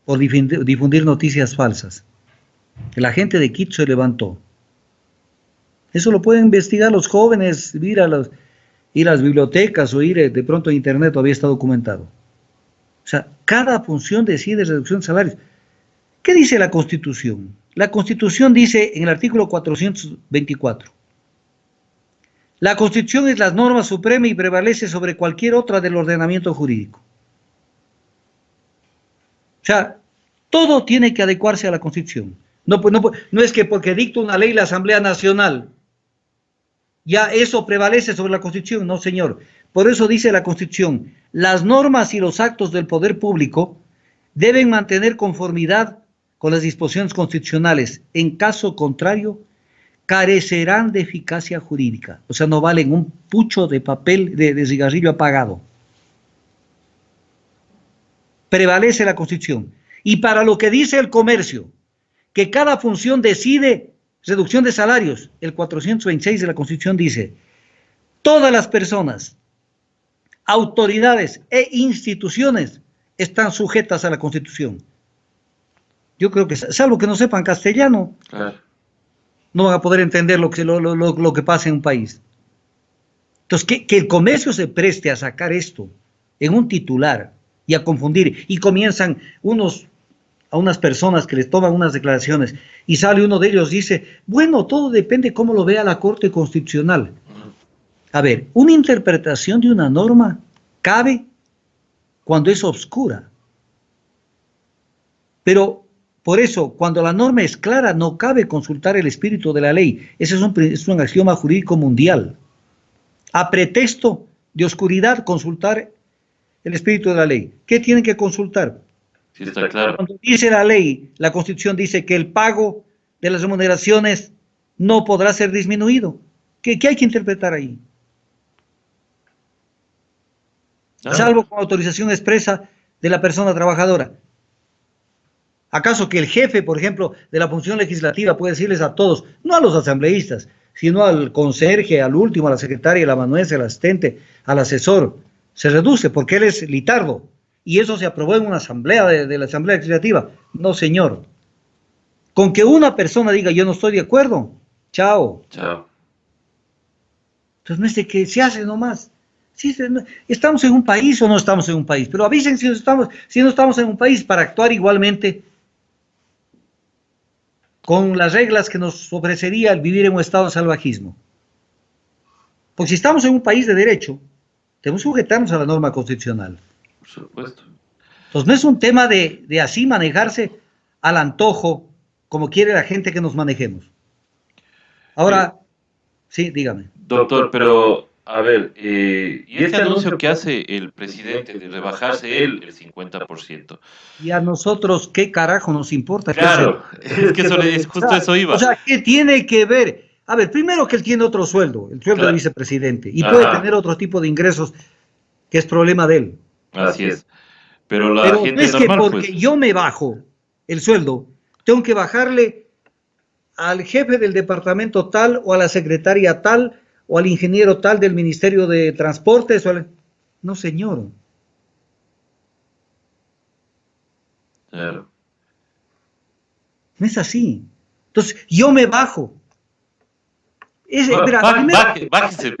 por difundir noticias falsas. La gente de Quito se levantó. Eso lo pueden investigar los jóvenes, ir a las bibliotecas o ir de pronto a internet, todavía está documentado. O sea, cada función decide reducción de salarios. ¿Qué dice la Constitución? La Constitución dice en el artículo 424, la Constitución es la norma suprema y prevalece sobre cualquier otra del ordenamiento jurídico. O sea, todo tiene que adecuarse a la Constitución. No es que porque dicta una ley la Asamblea Nacional, ya eso prevalece sobre la Constitución. No, señor. Por eso dice la Constitución, las normas y los actos del poder público deben mantener conformidad con las disposiciones constitucionales. En caso contrario, carecerán de eficacia jurídica. O sea, no valen un pucho de papel de cigarrillo apagado. Prevalece la Constitución. Y para lo que dice el comercio, que cada función decide reducción de salarios, el 426 de la Constitución dice, todas las personas, autoridades e instituciones están sujetas a la Constitución. Yo creo que, salvo que no sepan castellano, claro, no van a poder entender lo que pasa en un país. Entonces, que el comercio se preste a sacar esto en un titular y a confundir, y comienzan a unas personas que les toman unas declaraciones, y sale uno de ellos y dice, bueno, todo depende cómo lo vea la Corte Constitucional. A ver, una interpretación de una norma cabe cuando es obscura. Pero, por eso, cuando la norma es clara, no cabe consultar el espíritu de la ley. Ese es un axioma jurídico mundial. A pretexto de oscuridad, consultar el espíritu de la ley. ¿Qué tienen que consultar?
Sí, está claro.
Cuando dice la ley, la Constitución dice que el pago de las remuneraciones no podrá ser disminuido. ¿Qué hay que interpretar ahí? Salvo con autorización expresa de la persona trabajadora. ¿Acaso que el jefe, por ejemplo, de la función legislativa puede decirles a todos, no a los asambleístas, sino al conserje, al último, a la secretaria, al amanuense, al asistente, al asesor, se reduce porque él es litardo? Y eso se aprobó en una asamblea de la Asamblea Legislativa. No, señor. Con que una persona diga, yo no estoy de acuerdo, chao.
Chao.
Entonces no es de que se hace nomás. Sí, ¿estamos en un país o no estamos en un país? Pero avisen si no estamos en un país para actuar igualmente con las reglas que nos ofrecería el vivir en un estado de salvajismo. Porque si estamos en un país de derecho, tenemos que sujetarnos a la norma constitucional.
Por supuesto.
Entonces no es un tema de así manejarse al antojo, como quiere la gente que nos manejemos. Ahora, sí, dígame.
Doctor, pero, a ver, y este anuncio que hace el presidente de rebajarse él el 50%.
¿Y a nosotros qué carajo nos importa?
Claro, es que eso es justo eso iba.
O sea, ¿qué tiene que ver? A ver, primero que él tiene otro sueldo, el sueldo de vicepresidente, y puede tener otro tipo de ingresos que es problema de él.
Así es. Pero la
Pero
gente
no es
normal,
que porque yo me bajo el sueldo, tengo que bajarle al jefe del departamento tal, o a la secretaria tal, o al ingeniero tal del Ministerio de Transportes. No, señor.
Claro.
No es así. Entonces, yo me bajo.
Bájese.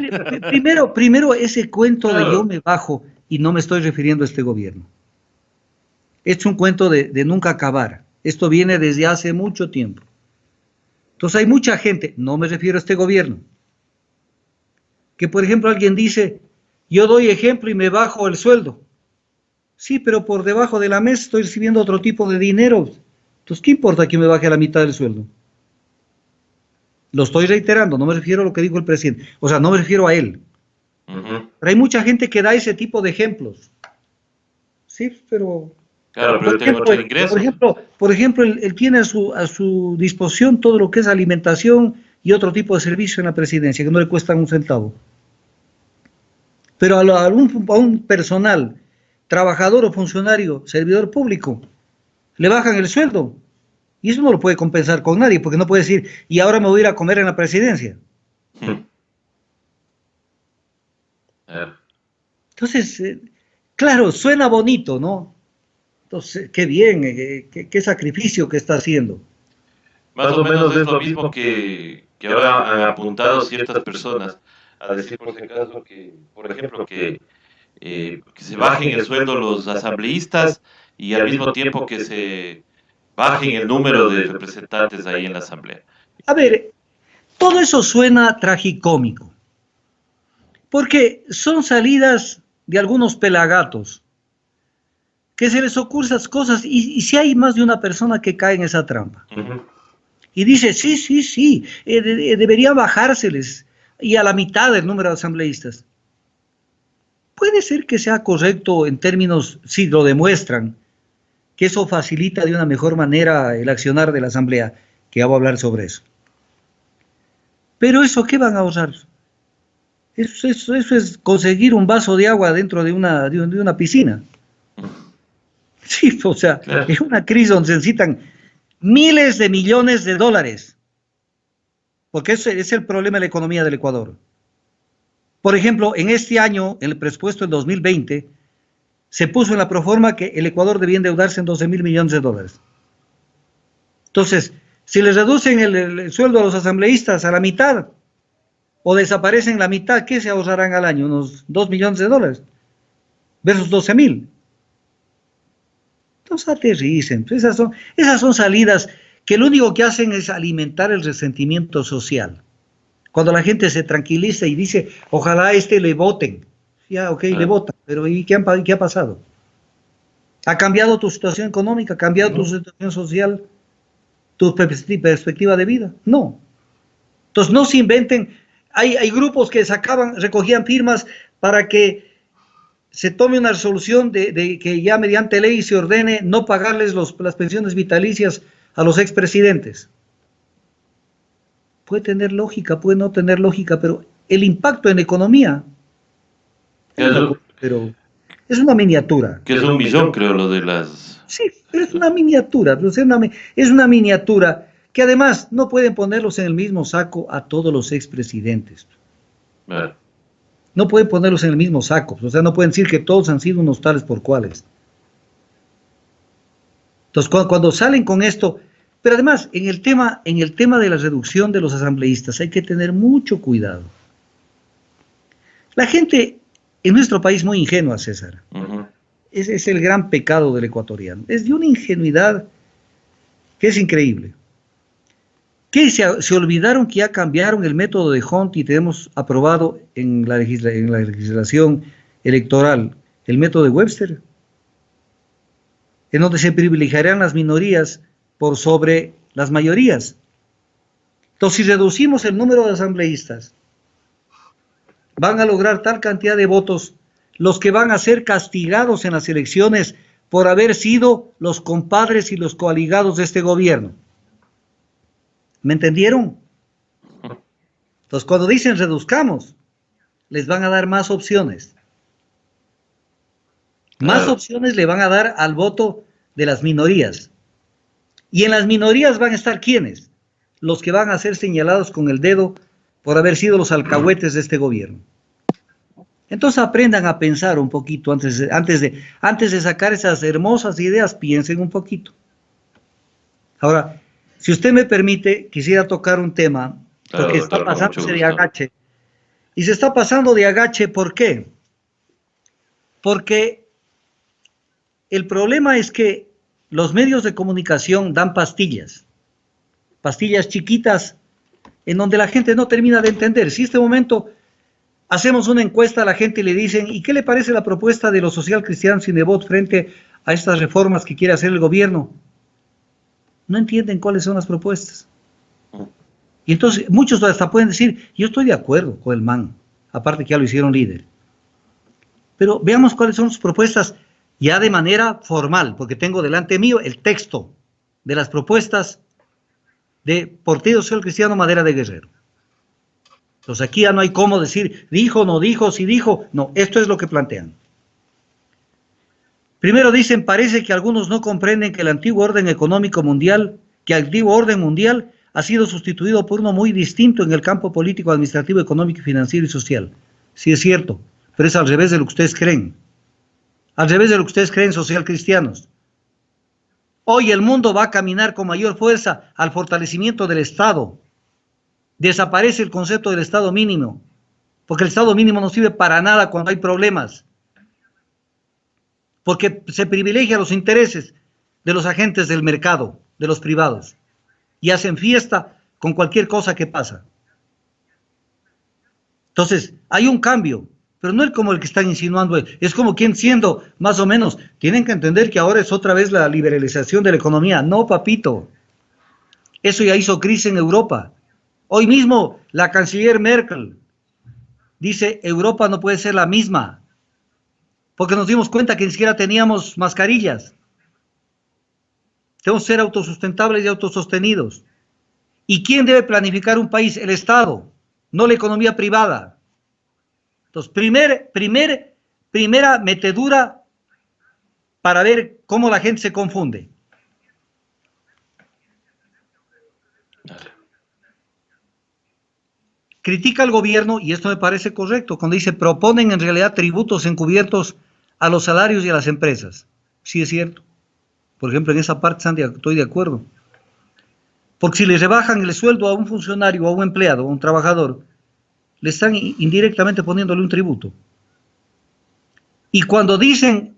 Primero ese cuento de yo me bajo, y no me estoy refiriendo a este gobierno. Es un cuento de nunca acabar. Esto viene desde hace mucho tiempo. Entonces hay mucha gente, no me refiero a este gobierno, que por ejemplo alguien dice, yo doy ejemplo y me bajo el sueldo. Sí, pero por debajo de la mesa estoy recibiendo otro tipo de dinero. Entonces, ¿qué importa que me baje a la mitad del sueldo? Lo estoy reiterando, no me refiero a lo que dijo el presidente. O sea, no me refiero a él. Pero hay mucha gente que da ese tipo de ejemplos. Sí, pero...
Claro, pero tengo otro ingreso.
Por ejemplo, él tiene a su disposición todo lo que es alimentación y otro tipo de servicio en la presidencia, que no le cuestan un centavo. Pero a un personal, trabajador o funcionario, servidor público, le bajan el sueldo. Y eso no lo puede compensar con nadie, porque no puede decir, y ahora me voy a ir a comer en la presidencia. Entonces, claro, suena bonito, ¿no? Entonces, qué bien, qué sacrificio que está haciendo.
Más o menos es lo mismo que ahora han apuntado ciertas personas a decir, por si acaso, que, por ejemplo, que que se bajen el sueldo los asambleístas y al mismo tiempo que se bajen el número de representantes ahí en la asamblea.
A ver, todo eso suena tragicómico, porque son salidas de algunos pelagatos que se les ocurren esas cosas y si hay más de una persona que cae en esa trampa. Y dice, sí, debería bajárseles y a la mitad del número de asambleístas. Puede ser que sea correcto en términos, si lo demuestran, que eso facilita de una mejor manera el accionar de la asamblea, que ya voy a hablar sobre eso. Pero eso, ¿qué van a ahorrar? Eso es conseguir un vaso de agua dentro de una piscina. Sí, o sea, es una crisis donde se necesitan miles de millones de dólares, porque ese es el problema de la economía del Ecuador. Por ejemplo, en este año, en el presupuesto del 2020, se puso en la proforma que el Ecuador debía endeudarse en 12.000 millones de dólares. Entonces, si les reducen el sueldo a los asambleístas a la mitad, o desaparecen la mitad, ¿qué se ahorrarán al año? Unos 2 millones de dólares, versus 12.000. Entonces aterricen. Esas son salidas que lo único que hacen es alimentar el resentimiento social. Cuando la gente se tranquiliza y dice, ojalá a este le voten. Ya, ok, le votan, pero ¿y qué ha pasado? ¿Ha cambiado tu situación económica? ¿Ha cambiado tu situación social? ¿Tu perspectiva de vida? No. Entonces no se inventen. Hay grupos que recogían firmas para que se tome una resolución de que ya mediante ley se ordene no pagarles las pensiones vitalicias a los expresidentes. Puede tener lógica, puede no tener lógica, pero el impacto en economía pero es una miniatura.
Que es un millón, creo, lo de las...
Sí, pero es una miniatura, es una miniatura que además no pueden ponerlos en el mismo saco a todos los expresidentes.
Bueno.
No pueden ponerlos en el mismo saco, o sea, no pueden decir que todos han sido unos tales por cuales. Entonces, cuando salen con esto, pero además, en el tema de la reducción de los asambleístas hay que tener mucho cuidado. La gente en nuestro país muy ingenua, César. Ese es el gran pecado del ecuatoriano. Es de una ingenuidad que es increíble. Que se olvidaron que ya cambiaron el método de Hunt y tenemos aprobado en la legislación electoral el método de Webster, en donde se privilegiarán las minorías por sobre las mayorías. Entonces, si reducimos el número de asambleístas, van a lograr tal cantidad de votos los que van a ser castigados en las elecciones por haber sido los compadres y los coaligados de este gobierno. ¿Me entendieron? Entonces, cuando dicen reduzcamos, les van a dar más opciones. Más opciones le van a dar al voto de las minorías. Y en las minorías van a estar ¿quiénes? Los que van a ser señalados con el dedo por haber sido los alcahuetes de este gobierno. Entonces aprendan a pensar un poquito antes de sacar esas hermosas ideas, piensen un poquito. Ahora, si usted me permite, quisiera tocar un tema, porque está pasándose de agache. Y se está pasando de agache, ¿por qué? Porque el problema es que los medios de comunicación dan pastillas chiquitas, en donde la gente no termina de entender. Si en este momento hacemos una encuesta a la gente y le dicen, ¿y qué le parece la propuesta de los socialcristianos sin Nebot frente a estas reformas que quiere hacer el gobierno? No entienden cuáles son las propuestas. Y entonces muchos hasta pueden decir, yo estoy de acuerdo con el man, aparte que ya lo hicieron líder. Pero veamos cuáles son sus propuestas ya de manera formal, porque tengo delante mío el texto de las propuestas de Partido Social Cristiano Madera de Guerrero. Entonces aquí ya no hay cómo decir, dijo, no dijo, sí dijo. No, esto es lo que plantean. Primero dicen, parece que algunos no comprenden que el antiguo orden económico mundial, ha sido sustituido por uno muy distinto en el campo político, administrativo, económico, financiero y social. Sí es cierto, pero es al revés de lo que ustedes creen. Al revés de lo que ustedes creen, socialcristianos. Hoy el mundo va a caminar con mayor fuerza al fortalecimiento del Estado. Desaparece el concepto del Estado mínimo, porque el Estado mínimo no sirve para nada cuando hay problemas. porque se privilegia los intereses de los agentes del mercado, de los privados, y hacen fiesta con cualquier cosa que pasa. Entonces, hay un cambio, pero no es como el que están insinuando, es como quien siendo, más o menos, tienen que entender que ahora es otra vez la liberalización de la economía. No, papito, eso ya hizo crisis en Europa. Hoy mismo la canciller Merkel dice, Europa no puede ser la misma, porque nos dimos cuenta que ni siquiera teníamos mascarillas. Tenemos que ser autosustentables y autosostenidos. ¿Y quién debe planificar un país? El Estado, no la economía privada. Entonces, primera metedura para ver cómo la gente se confunde. Critica al gobierno, y esto me parece correcto, cuando dice, proponen en realidad tributos encubiertos a los salarios y a las empresas. Sí es cierto. Por ejemplo, en esa parte estoy de acuerdo. Porque si le rebajan el sueldo a un funcionario, a un empleado, a un trabajador, le están indirectamente poniéndole un tributo. Y cuando dicen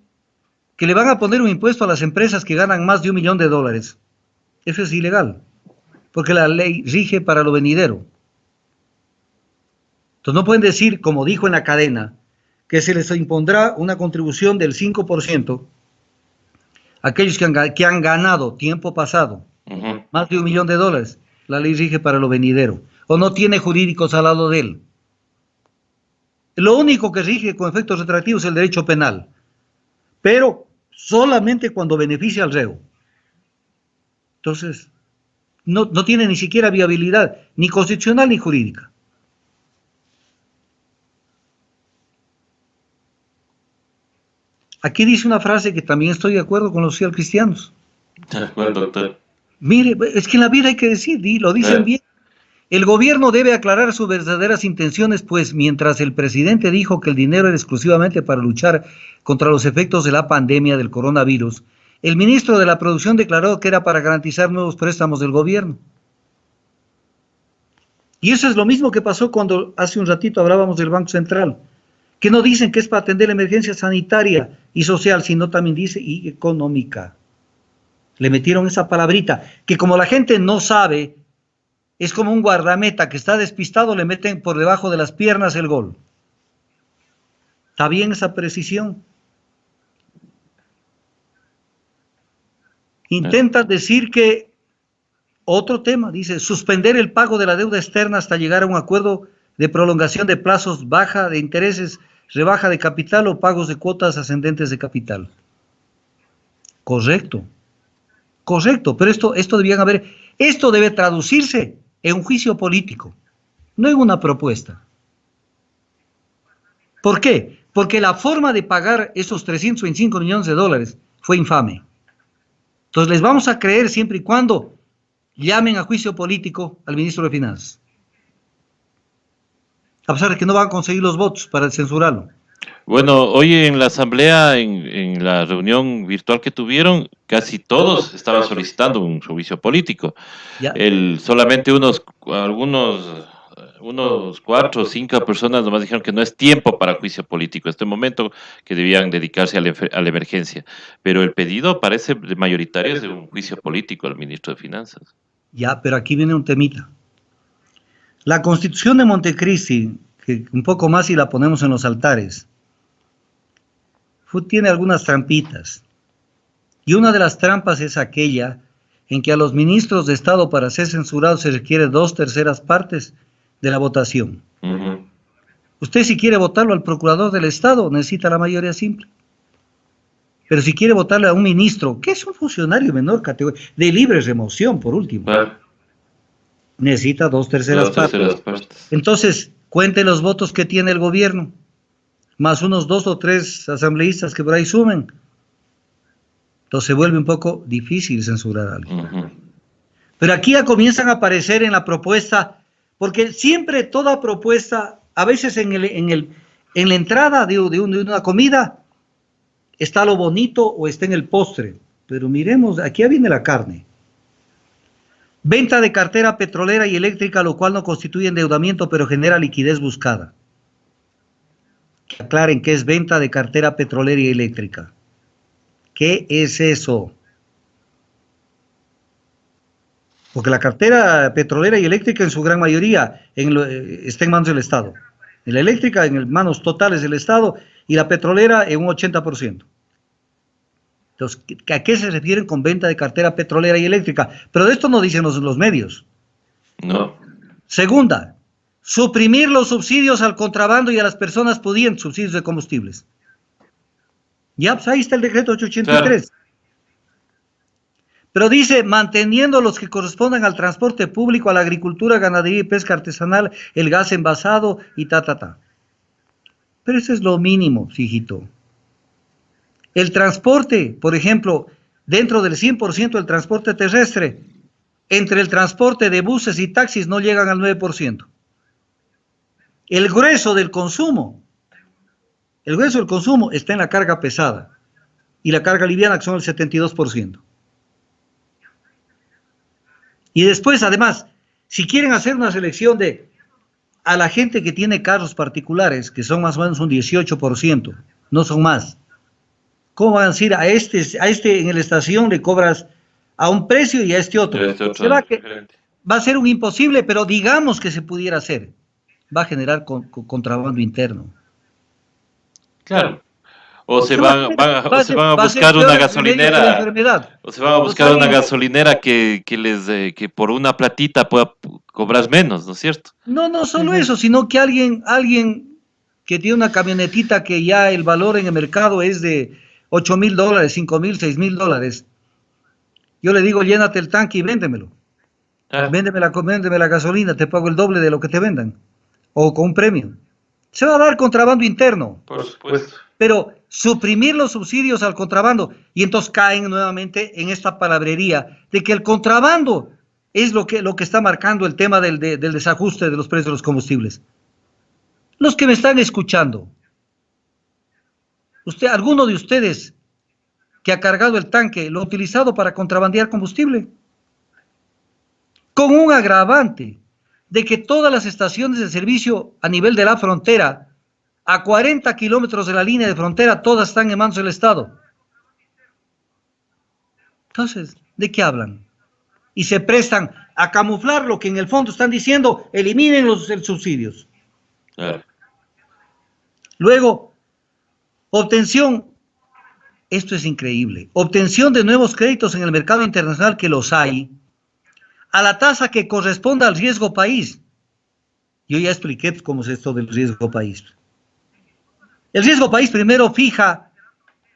que le van a poner un impuesto a las empresas que ganan más de $1 millón, eso es ilegal, porque la ley rige para lo venidero. Entonces no pueden decir, como dijo en la cadena, que se les impondrá una contribución del 5% a aquellos que han ganado tiempo pasado más de $1 millón. La ley rige para lo venidero, o no tiene jurídicos al lado de él. Lo único que rige con efectos retroactivos es el derecho penal, pero solamente cuando beneficia al reo. Entonces, no tiene ni siquiera viabilidad, ni constitucional ni jurídica. Aquí dice una frase que también estoy de acuerdo con los socialcristianos.
De acuerdo, doctor.
Mire, es que en la vida hay que decir, y lo dicen bien. El gobierno debe aclarar sus verdaderas intenciones, pues mientras el presidente dijo que el dinero era exclusivamente para luchar contra los efectos de la pandemia del coronavirus, el ministro de la Producción declaró que era para garantizar nuevos préstamos del gobierno. Y eso es lo mismo que pasó cuando hace un ratito hablábamos del Banco Central, que no dicen que es para atender la emergencia sanitaria y social, sino también dice y económica. Le metieron esa palabrita, que como la gente no sabe, es como un guardameta que está despistado, le meten por debajo de las piernas el gol. ¿Está bien esa precisión? Intenta decir que, otro tema, dice, suspender el pago de la deuda externa hasta llegar a un acuerdo de prolongación de plazos, baja de intereses, rebaja de capital o pagos de cuotas ascendentes de capital. Correcto, pero esto debe traducirse en un juicio político, no en una propuesta. ¿Por qué? Porque la forma de pagar esos $325 millones fue infame. Entonces les vamos a creer siempre y cuando llamen a juicio político al ministro de Finanzas. A pesar de que no van a conseguir los votos para censurarlo.
Bueno, hoy en la asamblea, en la reunión virtual que tuvieron, casi todos estaban solicitando un juicio político. Solamente unos 4 o 5 personas nomás dijeron que no es tiempo para juicio político, este momento que debían dedicarse a la emergencia. Pero el pedido parece mayoritario es de un juicio político al ministro de Finanzas.
Ya, pero aquí viene un temita. La Constitución de Montecristi, que un poco más y la ponemos en los altares, tiene algunas trampitas. Y una de las trampas es aquella en que a los ministros de Estado para ser censurados se requiere 2/3 partes de la votación. Usted si quiere votarlo al procurador del Estado necesita la mayoría simple. Pero si quiere votarle a un ministro, que es un funcionario de menor categoría, de libre remoción por último, necesita 2/3 partes. Entonces, cuente los votos que tiene el gobierno, más unos 2 o 3 asambleístas que por ahí sumen. Entonces se vuelve un poco difícil censurar a alguien. Pero aquí ya comienzan a aparecer en la propuesta, porque siempre toda propuesta, a veces en la entrada de una comida, está lo bonito o está en el postre. Pero miremos, aquí ya viene la carne. Venta de cartera petrolera y eléctrica, lo cual no constituye endeudamiento, pero genera liquidez buscada. Que aclaren qué es venta de cartera petrolera y eléctrica. ¿Qué es eso? Porque la cartera petrolera y eléctrica en su gran mayoría está en manos del Estado. En la eléctrica en manos totales del Estado y la petrolera en un 80%. Entonces, ¿a qué se refieren con venta de cartera petrolera y eléctrica? Pero de esto no dicen los medios.
No.
Segunda, suprimir los subsidios al contrabando y a las personas pudientes, subsidios de combustibles. Ya, pues ahí está el decreto 883. Claro. Pero dice, manteniendo los que correspondan al transporte público, a la agricultura, ganadería y pesca artesanal, el gas envasado y ta. Pero eso es lo mínimo, hijito. El transporte, por ejemplo, dentro del 100% del transporte terrestre, entre el transporte de buses y taxis no llegan al 9%. El grueso del consumo está en la carga pesada y la carga liviana, que son el 72%. Y después, además, si quieren hacer una selección a la gente que tiene carros particulares, que son más o menos un 18%, no son más, ¿cómo van a decir a este en la estación le cobras a un precio y a este otro? Va a ser un imposible, pero digamos que se pudiera hacer. Va a generar contrabando interno.
Claro. O se van a buscar una gasolinera. O se van a buscar una gasolinera que por una platita pueda cobrar menos, ¿no es cierto?
No solo eso, sino que alguien que tiene una camionetita que ya el valor en el mercado es de $8,000, $5,000, $6,000. Yo le digo, llénate el tanque y véndemelo. Véndeme la gasolina, te pago el doble de lo que te vendan. O con un premio. Se va a dar contrabando interno.
Por supuesto.
Pero suprimir los subsidios al contrabando, y entonces caen nuevamente en esta palabrería de que el contrabando es lo que está marcando el tema del desajuste de los precios de los combustibles. Los que me están escuchando, alguno de ustedes que ha cargado el tanque, lo ha utilizado para contrabandear combustible, con un agravante de que todas las estaciones de servicio a nivel de la frontera, a 40 kilómetros de la línea de frontera, todas están en manos del Estado. Entonces, ¿de qué hablan? Y se prestan a camuflar lo que en el fondo están diciendo, eliminen los subsidios. Luego, obtención, esto es increíble, obtención de nuevos créditos en el mercado internacional, que los hay, a la tasa que corresponda al riesgo país. Yo ya expliqué cómo es esto del riesgo país. El riesgo país primero fija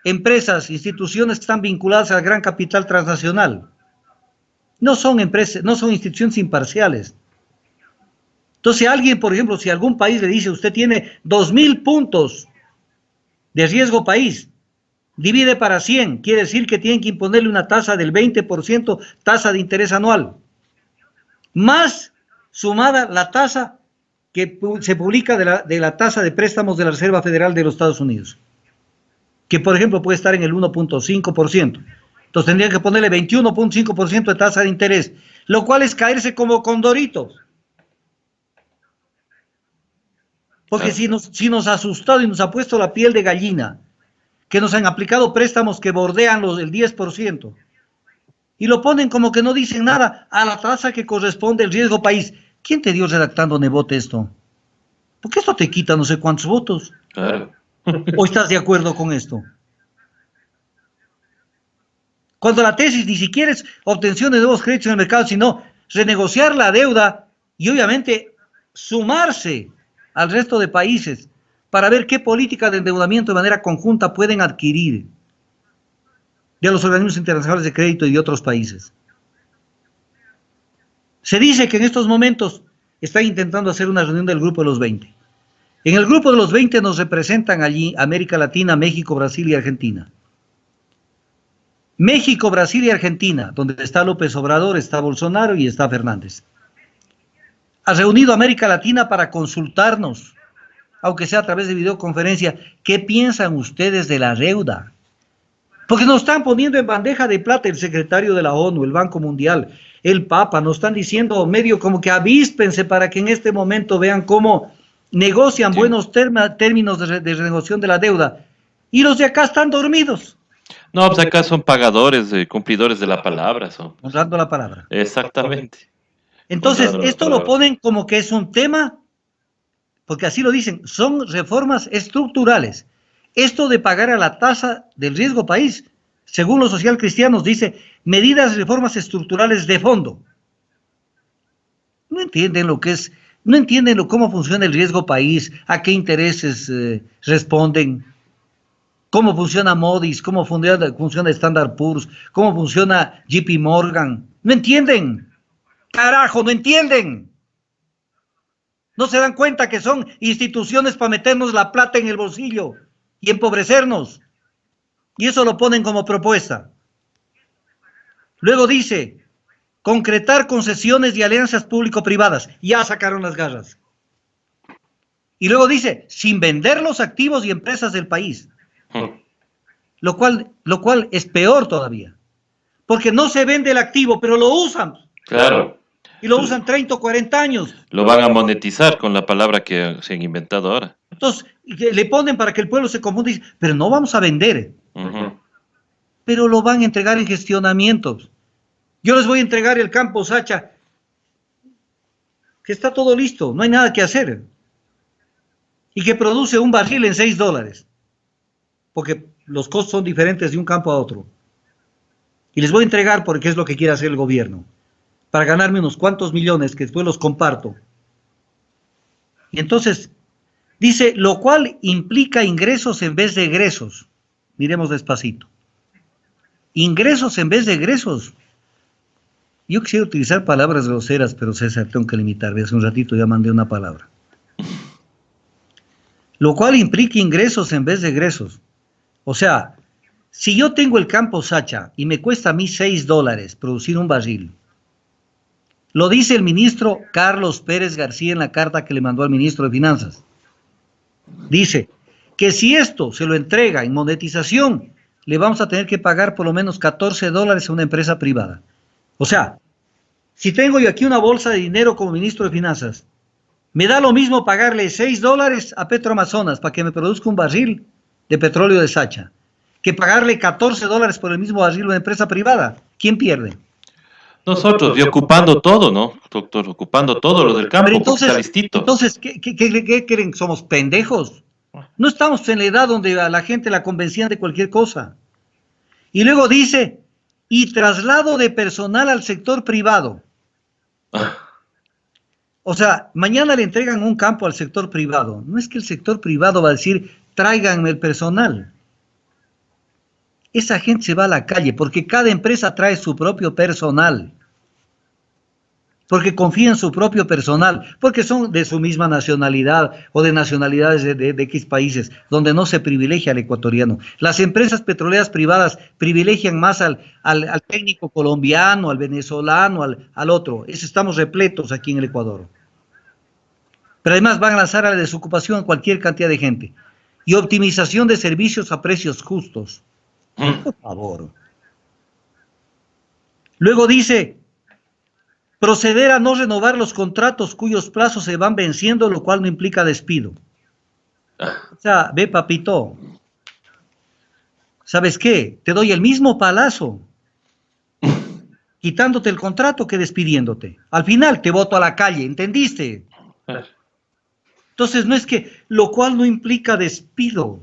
empresas, instituciones que están vinculadas al gran capital transnacional. No son empresas, no son instituciones imparciales. Entonces, alguien, por ejemplo, si algún país le dice, usted tiene 2,000 puntos de riesgo país, divide para 100, quiere decir que tienen que imponerle una tasa del 20%, tasa de interés anual, más sumada la tasa que se publica de la tasa de préstamos de la Reserva Federal de los Estados Unidos, que por ejemplo puede estar en el 1.5%. Entonces tendrían que ponerle 21.5% de tasa de interés, lo cual es caerse como condoritos. Porque si nos ha asustado y nos ha puesto la piel de gallina, que nos han aplicado préstamos que bordean el 10%, y lo ponen como que no dicen nada a la tasa que corresponde al riesgo país. ¿Quién te dio redactando Nebote esto? Porque esto te quita no sé cuántos votos.
Claro.
¿O estás de acuerdo con esto? Cuando la tesis ni siquiera es obtención de nuevos créditos en el mercado, sino renegociar la deuda y obviamente sumarse al resto de países para ver qué política de endeudamiento de manera conjunta pueden adquirir de los organismos internacionales de crédito y de otros países. Se dice que en estos momentos están intentando hacer una reunión del Grupo de los 20. En el Grupo de los 20 nos representan allí América Latina, México, Brasil y Argentina. México, Brasil y Argentina, donde está López Obrador, está Bolsonaro y está Fernández. Ha reunido América Latina para consultarnos, aunque sea a través de videoconferencia, ¿qué piensan ustedes de la deuda? Porque nos están poniendo en bandeja de plata el secretario de la ONU, el Banco Mundial, el Papa, nos están diciendo medio como que avíspense para que en este momento vean cómo negocian buenos términos de renegociación de la deuda. Y los de acá están dormidos.
No, pues acá son pagadores, cumplidores de la palabra, son.
honrando la palabra.
Exactamente.
Entonces,
Honrando la
esto lo
palabra.
ponen como que es un tema, porque así lo dicen, son reformas estructurales. Esto de pagar a la tasa del riesgo país, según los social cristianos, dice medidas, reformas estructurales de fondo. No entienden lo que es, no entienden cómo funciona el riesgo país, a qué intereses responden, cómo funciona Modis, cómo funciona Standard Poor's, cómo funciona JP Morgan. No entienden. Carajo, no entienden. No se dan cuenta que son instituciones para meternos la plata en el bolsillo y empobrecernos. Y eso lo ponen como propuesta. Luego dice, concretar concesiones y alianzas público-privadas. Ya sacaron las garras. Y luego dice, sin vender los activos y empresas del país. Lo cual es peor todavía. Porque no se vende el activo, pero lo usan.
Claro.
Y lo usan 30 o 40 años.
Lo van a monetizar con la palabra que se han inventado ahora.
Entonces, le ponen para que el pueblo se confunda y dice, pero no vamos a vender. Pero lo van a entregar en gestionamientos. Yo les voy a entregar el campo Sacha, que está todo listo, no hay nada que hacer. Y que produce un barril en $6. Porque los costos son diferentes de un campo a otro. Y les voy a entregar porque es lo que quiere hacer el gobierno. Para ganarme unos cuantos millones que después los comparto. Y entonces, dice, lo cual implica ingresos en vez de egresos. Miremos despacito. Ingresos en vez de egresos. Yo quisiera utilizar palabras groseras, pero César, tengo que limitarme. Hace un ratito ya mandé una palabra. Lo cual implica ingresos en vez de egresos. O sea, si yo tengo el campo Sacha y me cuesta a mí $6 producir un barril, lo dice el ministro Carlos Pérez García en la carta que le mandó al ministro de Finanzas. Dice que si esto se lo entrega en monetización, le vamos a tener que pagar por lo menos $14 a una empresa privada. O sea, si tengo yo aquí una bolsa de dinero como ministro de Finanzas, me da lo mismo pagarle $6 a Petroamazonas para que me produzca un barril de petróleo de Sacha, que pagarle $14 por el mismo barril a una empresa privada. ¿Quién pierde?
Nosotros, y ocupando todo, ¿no, doctor? Ocupando todo lo del campo,
Pero
porque está listito.
entonces ¿qué creen? ¿Somos pendejos? No estamos en la edad donde a la gente la convencían de cualquier cosa. Y luego dice, y traslado de personal al sector privado. O sea, mañana le entregan un campo al sector privado. No es que el sector privado va a decir, tráiganme el personal. Esa gente se va a la calle porque cada empresa trae su propio personal. Porque confía en su propio personal, porque son de su misma nacionalidad o de nacionalidades de X países, donde no se privilegia al ecuatoriano. Las empresas petroleras privadas privilegian más al técnico colombiano, al venezolano, al otro. Eso estamos repletos aquí en el Ecuador. Pero además van a lanzar a la desocupación a cualquier cantidad de gente. Y optimización de servicios a precios justos. Por favor. Luego dice, proceder a no renovar los contratos cuyos plazos se van venciendo, lo cual no implica despido. O sea, ve papito, ¿sabes qué? Te doy el mismo palazo, quitándote el contrato que despidiéndote. Al final te boto a la calle, ¿entendiste? Entonces no es que, lo cual no implica despido.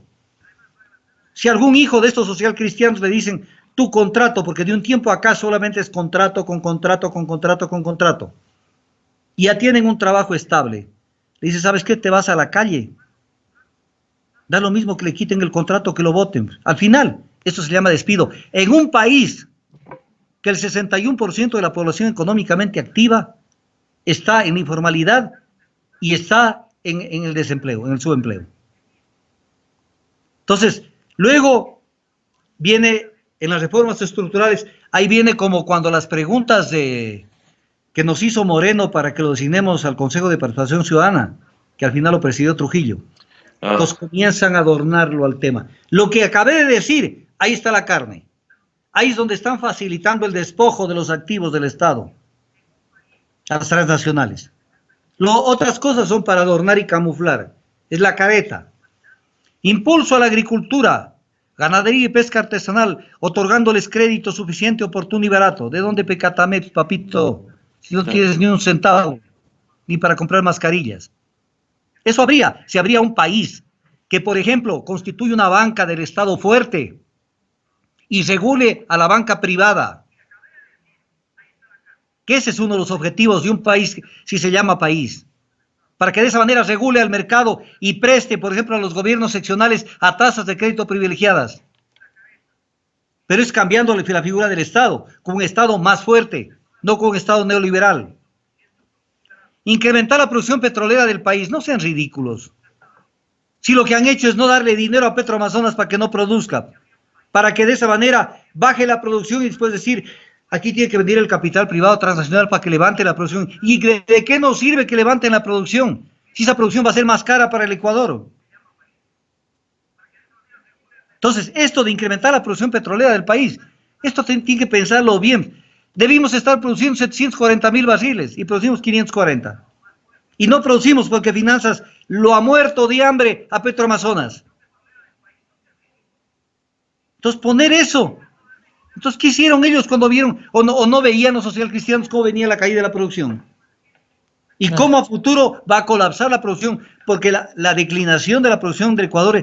Si algún hijo de estos social cristianos le dicen, tu contrato, porque de un tiempo acá solamente es contrato con contrato con contrato con contrato, y ya tienen un trabajo estable, le dice, ¿sabes qué? Te vas a la calle. Da lo mismo que le quiten el contrato, que lo voten. Al final, esto se llama despido. En un país que el 61% de la población económicamente activa está en la informalidad y está en el desempleo, en el subempleo. Entonces, luego viene en las reformas estructurales, ahí viene como cuando las preguntas que nos hizo Moreno para que lo designemos al Consejo de Participación Ciudadana, que al final lo presidió Trujillo. Entonces comienzan a adornarlo al tema. Lo que acabé de decir, ahí está la carne. Ahí es donde están facilitando el despojo de los activos del Estado a las transnacionales. Otras cosas son para adornar y camuflar. Es la careta. Impulso a la agricultura. Ganadería y pesca artesanal, otorgándoles crédito suficiente, oportuno y barato. ¿De dónde pecatame, papito? Si no tienes ni un centavo, ni para comprar mascarillas. Eso habría, si habría un país que, por ejemplo, constituye una banca del Estado fuerte y regule a la banca privada. Que ese es uno de los objetivos de un país, si se llama país. Para que de esa manera regule al mercado y preste, por ejemplo, a los gobiernos seccionales a tasas de crédito privilegiadas. Pero es cambiando la figura del Estado, con un Estado más fuerte, no con un Estado neoliberal. Incrementar la producción petrolera del país, no sean ridículos. Si lo que han hecho es no darle dinero a Petroamazonas para que no produzca, para que de esa manera baje la producción y después decir, aquí tiene que venir el capital privado transnacional para que levante la producción. ¿Y de qué nos sirve que levanten la producción? Si esa producción va a ser más cara para el Ecuador. Entonces, esto de incrementar la producción petrolera del país, esto tiene que pensarlo bien. Debimos estar produciendo 740.000 barriles y producimos 540. Y no producimos porque Finanzas lo ha muerto de hambre a Petroamazonas. Entonces, poner eso. Entonces, ¿qué hicieron ellos cuando vieron o no veían los socialcristianos cómo venía la caída de la producción? Y cómo a futuro va a colapsar la producción, porque la declinación de la producción del Ecuador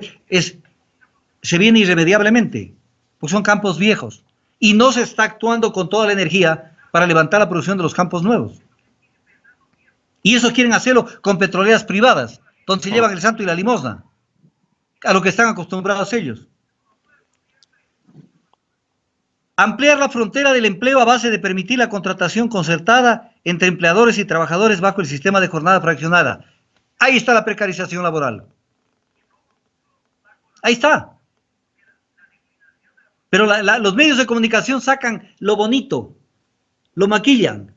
se viene irremediablemente, porque son campos viejos. Y no se está actuando con toda la energía para levantar la producción de los campos nuevos. Y eso quieren hacerlo con petroleras privadas, donde se llevan el santo y la limosna, a lo que están acostumbrados ellos. Ampliar la frontera del empleo a base de permitir la contratación concertada entre empleadores y trabajadores bajo el sistema de jornada fraccionada. Ahí está la precarización laboral. Ahí está. Pero los medios de comunicación sacan lo bonito, lo maquillan.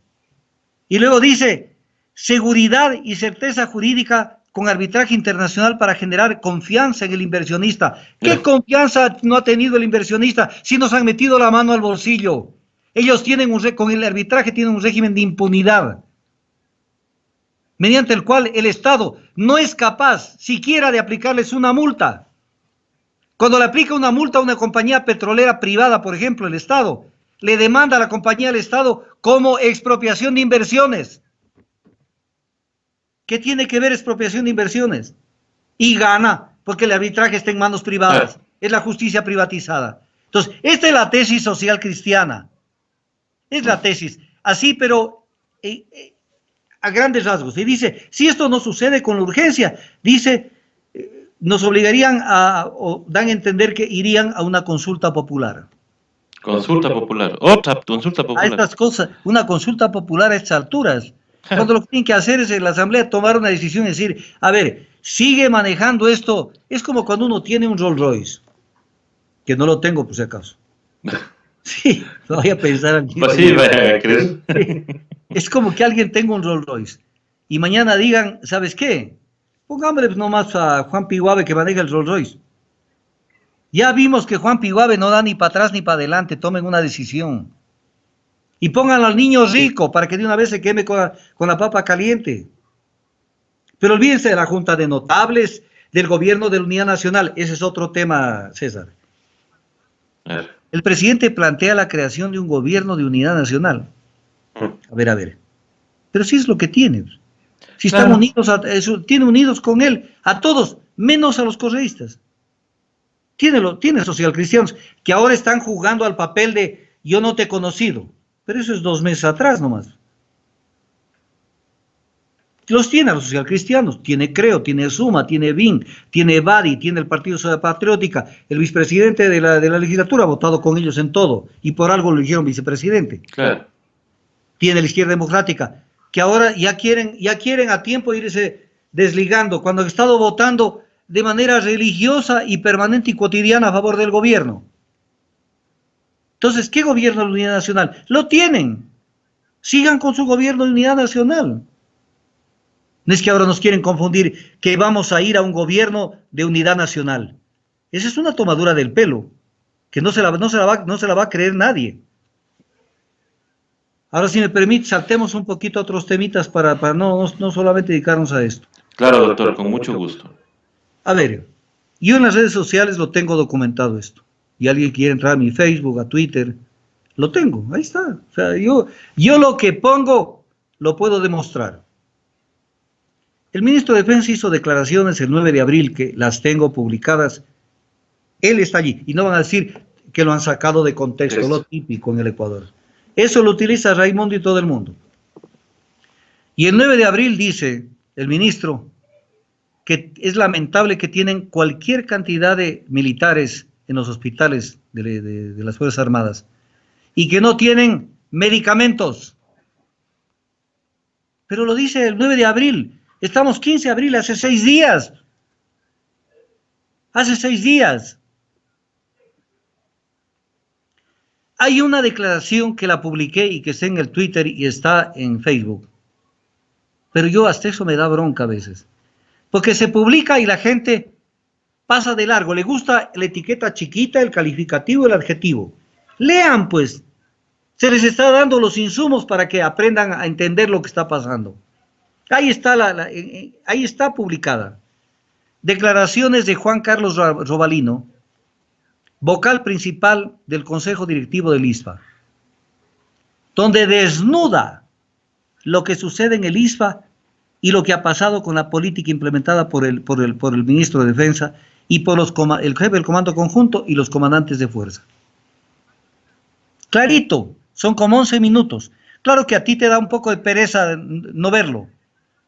Y luego dice, seguridad y certeza jurídica con arbitraje internacional para generar confianza en el inversionista. ¿Qué confianza no ha tenido el inversionista si nos han metido la mano al bolsillo? Ellos tienen con el arbitraje tienen un régimen de impunidad, mediante el cual el Estado no es capaz siquiera de aplicarles una multa. Cuando le aplica una multa a una compañía petrolera privada, por ejemplo, el Estado, le demanda a la compañía al Estado como expropiación de inversiones. ¿Qué tiene que ver expropiación de inversiones? Y gana, porque el arbitraje está en manos privadas. Es la justicia privatizada. Entonces, esta es la tesis social cristiana. Es la tesis. Así, pero a grandes rasgos. Y dice, si esto no sucede con la urgencia, dice, nos obligarían o dan a entender que irían a una consulta popular.
Consulta popular. Otra consulta popular.
A estas cosas, una consulta popular a estas alturas. Cuando lo que tienen que hacer es en la asamblea tomar una decisión y decir, a ver, sigue manejando esto. Es como cuando uno tiene un Rolls Royce, que no lo tengo por si acaso. Sí, lo voy a pensar aquí.
Pues sí, ¿crees?
Sí. Es como que alguien tenga un Rolls Royce y mañana digan, ¿sabes qué? Pongámosle nomás a Juan Piguave que maneja el Rolls Royce. Ya vimos que Juan Piguave no da ni para atrás ni para adelante, tomen una decisión. Y pónganlo al niño rico para que de una vez se queme con la papa caliente. Pero olvídense de la Junta de Notables, del gobierno de la Unidad Nacional. Ese es otro tema, César. El presidente plantea la creación de un gobierno de unidad nacional. A ver. Pero sí es lo que tiene. Si están unidos, tiene unidos con él a todos, menos a los correístas. Tiene socialcristianos que ahora están jugando al papel de yo no te he conocido. Pero eso es 2 meses atrás nomás. Los tiene a los socialcristianos, tiene Creo, tiene Suma, tiene BIN, tiene Badi, tiene el Partido Sociedad Patriótica, el vicepresidente de la legislatura ha votado con ellos en todo, y por algo lo eligieron vicepresidente.
Claro.
Tiene la Izquierda Democrática, que ahora ya quieren a tiempo irse desligando, cuando han estado votando de manera religiosa y permanente y cotidiana a favor del gobierno. Entonces, ¿qué gobierno de la unidad nacional? Lo tienen. Sigan con su gobierno de unidad nacional. No es que ahora nos quieren confundir que vamos a ir a un gobierno de unidad nacional. Esa es una tomadura del pelo, que no se la va a creer nadie. Ahora, si me permite, saltemos un poquito a otros temitas para no solamente dedicarnos a esto.
Claro, doctor, con mucho gusto.
A ver, Yo en las redes sociales lo tengo documentado esto. Y alguien quiere entrar a mi Facebook, a Twitter, lo tengo, ahí está. O sea, yo lo que pongo lo puedo demostrar. El ministro de Defensa hizo declaraciones el 9 de abril que las tengo publicadas. Él está allí y no van a decir que lo han sacado de contexto, lo típico en el Ecuador. Eso lo utiliza Raimundo y todo el mundo. Y el 9 de abril dice el ministro que es lamentable que tienen cualquier cantidad de militares en los hospitales de las Fuerzas Armadas y que no tienen medicamentos. Pero lo dice el 9 de abril. Estamos 15 de abril, hace 6 días. Hace 6 días. Hay una declaración que la publiqué y que está en el Twitter y está en Facebook. Pero yo hasta eso me da bronca a veces. Porque se publica y la gente pasa de largo. Le gusta la etiqueta chiquita, el calificativo, el adjetivo. Lean, pues. Se les está dando los insumos para que aprendan a entender lo que está pasando. Ahí está, ahí está publicada. Declaraciones de Juan Carlos Robalino, vocal principal del Consejo Directivo del ISFA, donde desnuda lo que sucede en el ISFA y lo que ha pasado con la política implementada por el ministro de Defensa y por el jefe del Comando Conjunto y los comandantes de fuerza. Clarito, son como 11 minutos. Claro que a ti te da un poco de pereza no verlo,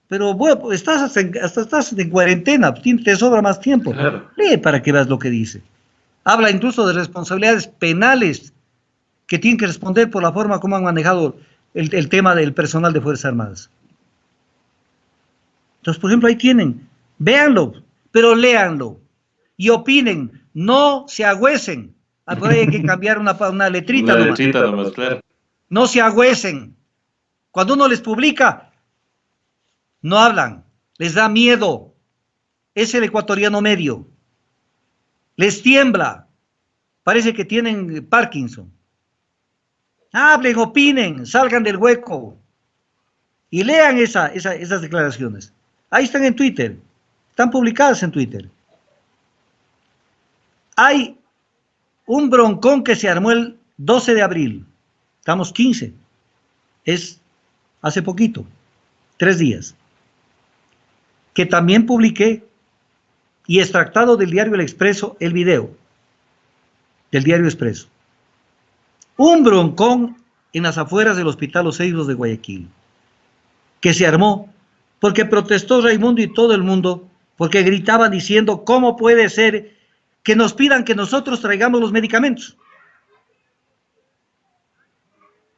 pero bueno, estás en cuarentena, te sobra más tiempo. Claro. Lee para que veas lo que dice. Habla incluso de responsabilidades penales que tienen que responder por la forma como han manejado el tema del personal de Fuerzas Armadas. Entonces, por ejemplo, ahí tienen, véanlo, pero léanlo y opinen, no se agüecen. Por ahí hay que cambiar una letrita
una
nomás.
Letrita nomás, claro.
No se agüecen. Cuando uno les publica, no hablan, les da miedo. Es el ecuatoriano medio. Les tiembla. Parece que tienen Parkinson. Hablen, opinen, salgan del hueco y lean esas declaraciones. Ahí están en Twitter, están publicadas en Twitter. Hay un broncón que se armó el 12 de abril, estamos 15, es hace poquito, 3 días, que también publiqué y extractado del diario El Expreso el video del diario Expreso. Un broncón en las afueras del Hospital Los Cedros de Guayaquil, que se armó porque protestó Raimundo y todo el mundo, porque gritaban diciendo, ¿cómo puede ser que nos pidan que nosotros traigamos los medicamentos?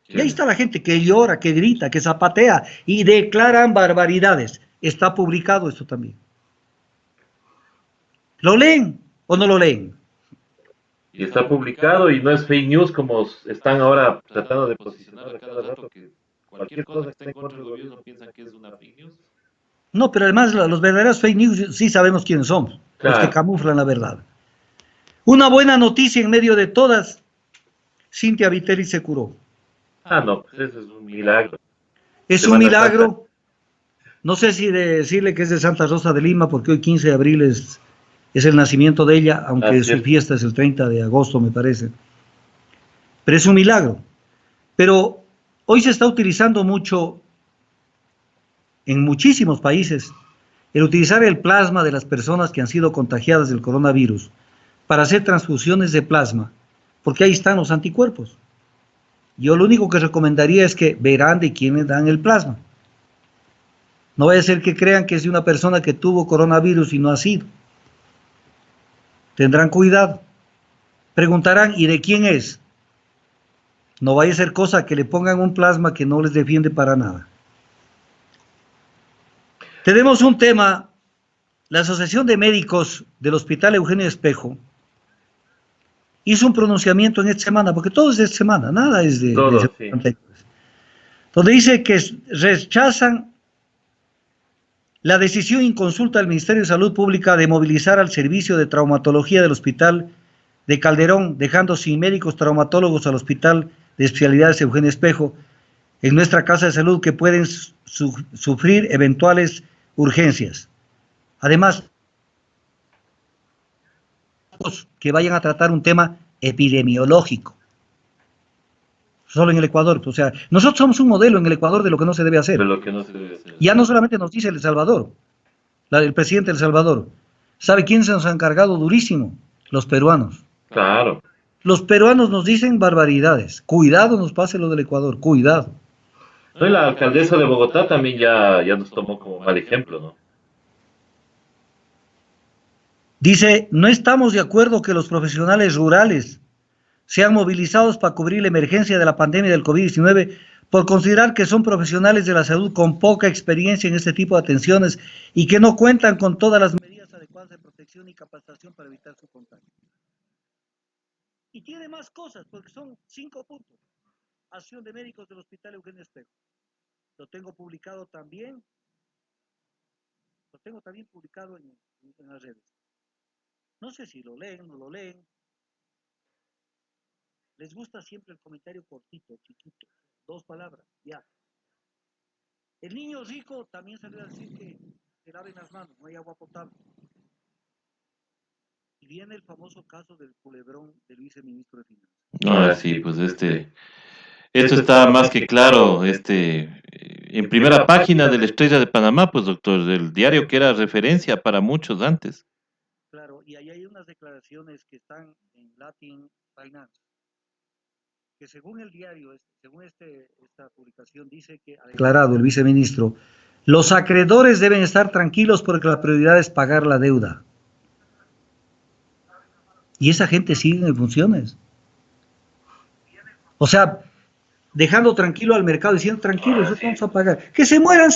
Y ahí está la gente que llora, que grita, que zapatea y declaran barbaridades. Está publicado esto también. ¿Lo leen o no lo leen?
Y está publicado y no es fake news como están ahora tratando de posicionar a cada rato, que cualquier cosa que esté en contra del gobierno piensan que es una fake news.
No, pero además los verdaderos fake news sí sabemos quiénes son, claro, los que camuflan la verdad. Una buena noticia en medio de todas, Cintia Viteri se curó.
Ah, no, pues eso es un milagro.
Es un milagro. No sé si decirle que es de Santa Rosa de Lima, porque hoy 15 de abril es el nacimiento de ella, aunque su fiesta es el 30 de agosto, me parece. Pero es un milagro. Pero hoy se está utilizando mucho, en muchísimos países, el utilizar el plasma de las personas que han sido contagiadas del coronavirus para hacer transfusiones de plasma, porque ahí están los anticuerpos. Yo lo único que recomendaría es que verán de quiénes dan el plasma. No vaya a ser que crean que es de una persona que tuvo coronavirus y no ha sido. Tendrán cuidado. Preguntarán, ¿y de quién es? No vaya a ser cosa que le pongan un plasma que no les defiende para nada. Tenemos un tema. La Asociación de Médicos del Hospital Eugenio Espejo hizo un pronunciamiento en esta semana, porque todo es de esta semana, nada es de anteriores, donde dice que rechazan la decisión en consulta del Ministerio de Salud Pública de movilizar al servicio de traumatología del Hospital de Calderón, dejando sin médicos traumatólogos al Hospital de Especialidades Eugenio Espejo en nuestra Casa de Salud, que pueden sufrir eventuales urgencias. Además, que vayan a tratar un tema epidemiológico. Solo en el Ecuador. O sea, nosotros somos un modelo en el Ecuador de lo que no se debe hacer.
De lo que no se debe hacer.
Ya no solamente nos dice El Salvador, el presidente de El Salvador. ¿Sabe quién se nos ha encargado durísimo? Los peruanos.
Claro.
Los peruanos nos dicen barbaridades. Cuidado nos pase lo del Ecuador, cuidado.
No, y la alcaldesa de Bogotá también ya nos tomó como mal ejemplo, ¿no?
Dice, no estamos de acuerdo que los profesionales rurales sean movilizados para cubrir la emergencia de la pandemia del COVID-19 por considerar que son profesionales de la salud con poca experiencia en este tipo de atenciones y que no cuentan con todas las medidas adecuadas de protección y capacitación para evitar su contagio. Y tiene más cosas, porque son 5 puntos. Acción de médicos del Hospital Eugenio Espejo. Lo tengo también publicado en las redes. No sé si lo leen, no lo leen. Les gusta siempre el comentario cortito, chiquito, 2 palabras, ya. El niño rico también salió a decir que se laven las manos, no hay agua potable. Y viene el famoso caso del culebrón del viceministro de Finanzas.
Ahora sí, pues esto está más que claro, en primera página de la Estrella de Panamá, pues doctor, del diario que era referencia para muchos antes.
Claro, y ahí hay unas declaraciones que están en Latin Finance, que según el diario, según esta publicación, dice que ha declarado el viceministro, los acreedores deben estar tranquilos porque la prioridad es pagar la deuda. Y esa gente sigue en funciones. O sea, dejando tranquilo al mercado, diciendo, tranquilos, nosotros vamos a pagar. Que se mueren.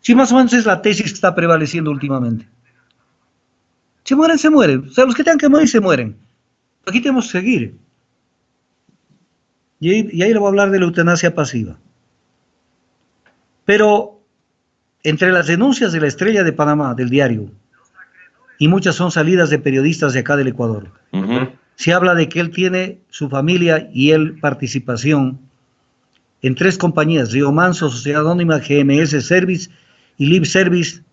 Si más o menos es la tesis que está prevaleciendo últimamente. Se mueren. O sea, los que tengan que morir, se mueren. Aquí tenemos que seguir. Y ahí le voy a hablar de la eutanasia pasiva. Pero, entre las denuncias de la Estrella de Panamá, del diario, y muchas son salidas de periodistas de acá del Ecuador, se habla de que él tiene su familia y él participación en 3 compañías, Río Manso, Sociedad Anónima, GMS Service y Lib Service,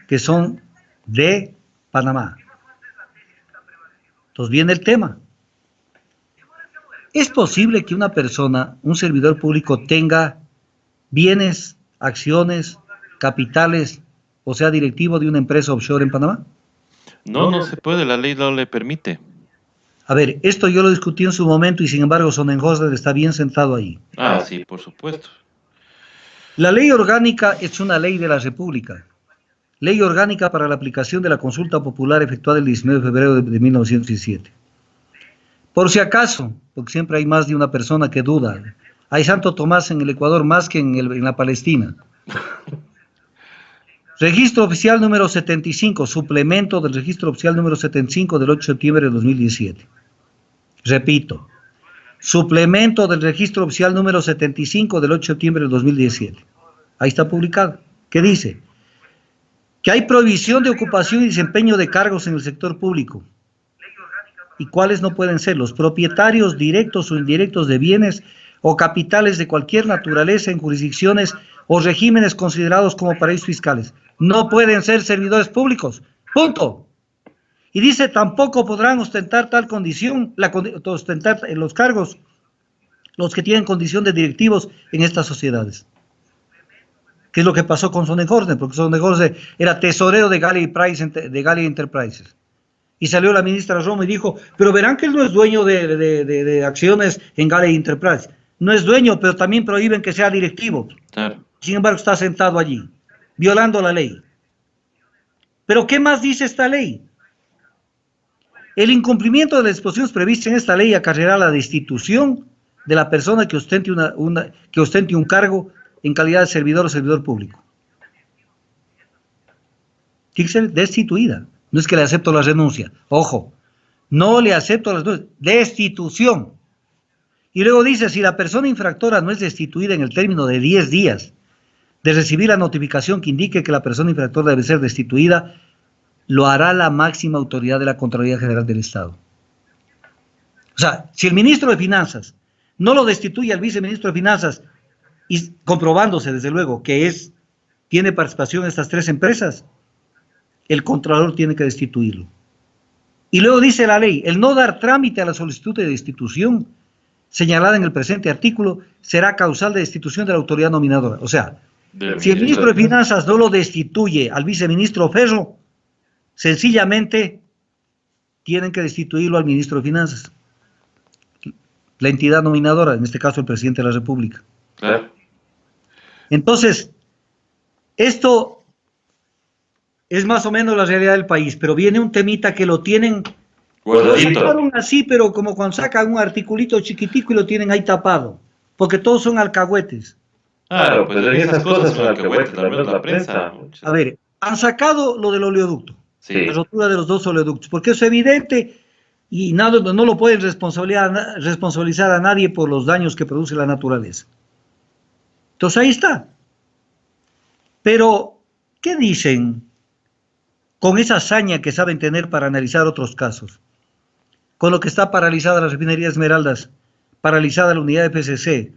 que son de Panamá. Entonces viene el tema. ¿Es posible que una persona, un servidor público, tenga bienes, acciones, capitales, o sea, directivo de una empresa offshore en Panamá?
No se puede, la ley no le permite.
A ver, esto yo lo discutí en su momento y sin embargo Sonnenholzer está bien sentado ahí.
Sí, por supuesto.
La ley orgánica es una ley de la República. Ley orgánica para la aplicación de la consulta popular efectuada el 19 de febrero de 1917. Por si acaso, porque siempre hay más de una persona que duda. Hay Santo Tomás en el Ecuador más que en la Palestina. Registro oficial número 75, suplemento del registro oficial número 75 del 8 de septiembre de 2017. Repito, suplemento del registro oficial número 75 del 8 de septiembre de 2017. Ahí está publicado. ¿Qué dice? Que hay prohibición de ocupación y desempeño de cargos en el sector público. ¿Y cuáles no pueden ser? Los propietarios directos o indirectos de bienes o capitales de cualquier naturaleza en jurisdicciones o regímenes considerados como paraísos fiscales. No pueden ser servidores públicos. Punto. Y dice, tampoco podrán ostentar tal condición, ostentar los cargos, los que tienen condición de directivos en estas sociedades. ¿Qué es lo que pasó con Sonnenholzer? Porque Sonnenholzer era tesorero de Gallia Enterprises. Y salió la ministra Romo y dijo, pero verán que él no es dueño de acciones en Gallia Enterprises. No es dueño, pero también prohíben que sea directivo.
Claro.
Sin embargo, está sentado allí, violando la ley. ¿Pero qué más dice esta ley? El incumplimiento de las disposiciones previstas en esta ley acarreará la destitución de la persona que ostente un cargo en calidad de servidor o servidor público. Tiene que ser destituida. No es que le acepto la renuncia. Ojo, no le acepto la renuncia. Destitución. Y luego dice, si la persona infractora no es destituida en el término de 10 días de recibir la notificación que indique que la persona infractora debe ser destituida, lo hará la máxima autoridad de la Contraloría General del Estado. O sea, si el ministro de Finanzas no lo destituye al viceministro de Finanzas, y comprobándose desde luego que tiene participación en estas 3 empresas, el Contralor tiene que destituirlo. Y luego dice la ley, el no dar trámite a la solicitud de destitución señalada en el presente artículo será causal de destitución de la autoridad nominadora. O sea, si el ministro de Finanzas no lo destituye al viceministro Ferro, sencillamente tienen que destituirlo al ministro de Finanzas, la entidad nominadora, en este caso el presidente de la República.
Claro.
Entonces, esto es más o menos la realidad del país, pero viene un temita que lo tienen
Guardadito.
así, pero como cuando sacan un articulito chiquitico y lo tienen ahí tapado, porque todos son alcahuetes.
Claro, pues esas cosas son alcahuetes, al menos la prensa.
A ver, han sacado lo del oleoducto,
Sí.
la rotura de los 2 oleoductos, porque es evidente y no lo pueden responsabilizar a nadie por los daños que produce la naturaleza. Entonces ahí está. Pero, ¿qué dicen con esa hazaña que saben tener para analizar otros casos? Con lo que está paralizada la refinería Esmeraldas, paralizada la unidad de PCC,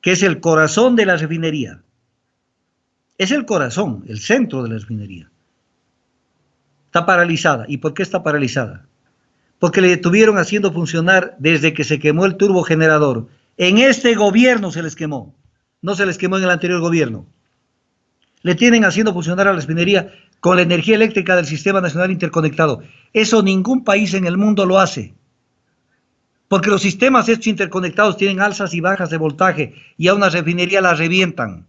que es el corazón de la refinería. Es el corazón, el centro de la refinería. Está paralizada. ¿Y por qué está paralizada? Porque le estuvieron haciendo funcionar desde que se quemó el turbogenerador. En este gobierno se les quemó. No se les quemó en el anterior gobierno. Le tienen haciendo funcionar a la refinería con la energía eléctrica del Sistema Nacional Interconectado. Eso ningún país en el mundo lo hace. Porque los sistemas estos interconectados tienen alzas y bajas de voltaje y a una refinería la revientan.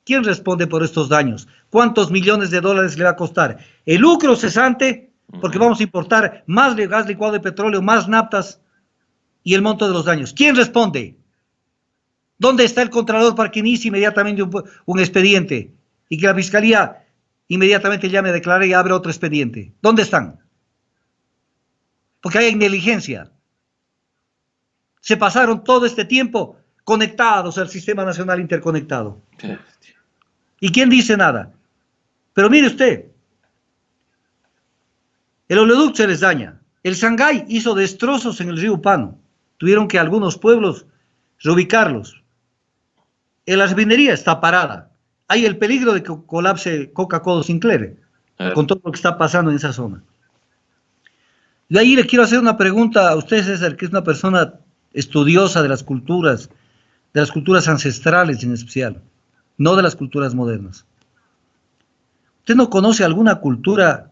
¿Quién responde por estos daños? ¿Cuántos millones de dólares le va a costar? El lucro cesante, porque vamos a importar más gas licuado de petróleo, más naftas y el monto de los daños. ¿Quién responde? ¿Dónde está el contralor para que inicie inmediatamente un expediente y que la fiscalía inmediatamente llame a declarar y abra otro expediente? ¿Dónde están? Porque hay negligencia. Se pasaron todo este tiempo conectados al Sistema Nacional Interconectado. ¿Y quién dice nada? Pero mire usted, el oleoducto se les daña. El Sangay hizo destrozos en el río Pano. Tuvieron que algunos pueblos reubicarlos. La refinería está parada. Hay el peligro de que colapse Coca-Cola Sinclair con todo lo que está pasando en esa zona. Y ahí le quiero hacer una pregunta a usted, César, que es una persona estudiosa de las culturas ancestrales en especial, no de las culturas modernas. ¿Usted no conoce alguna cultura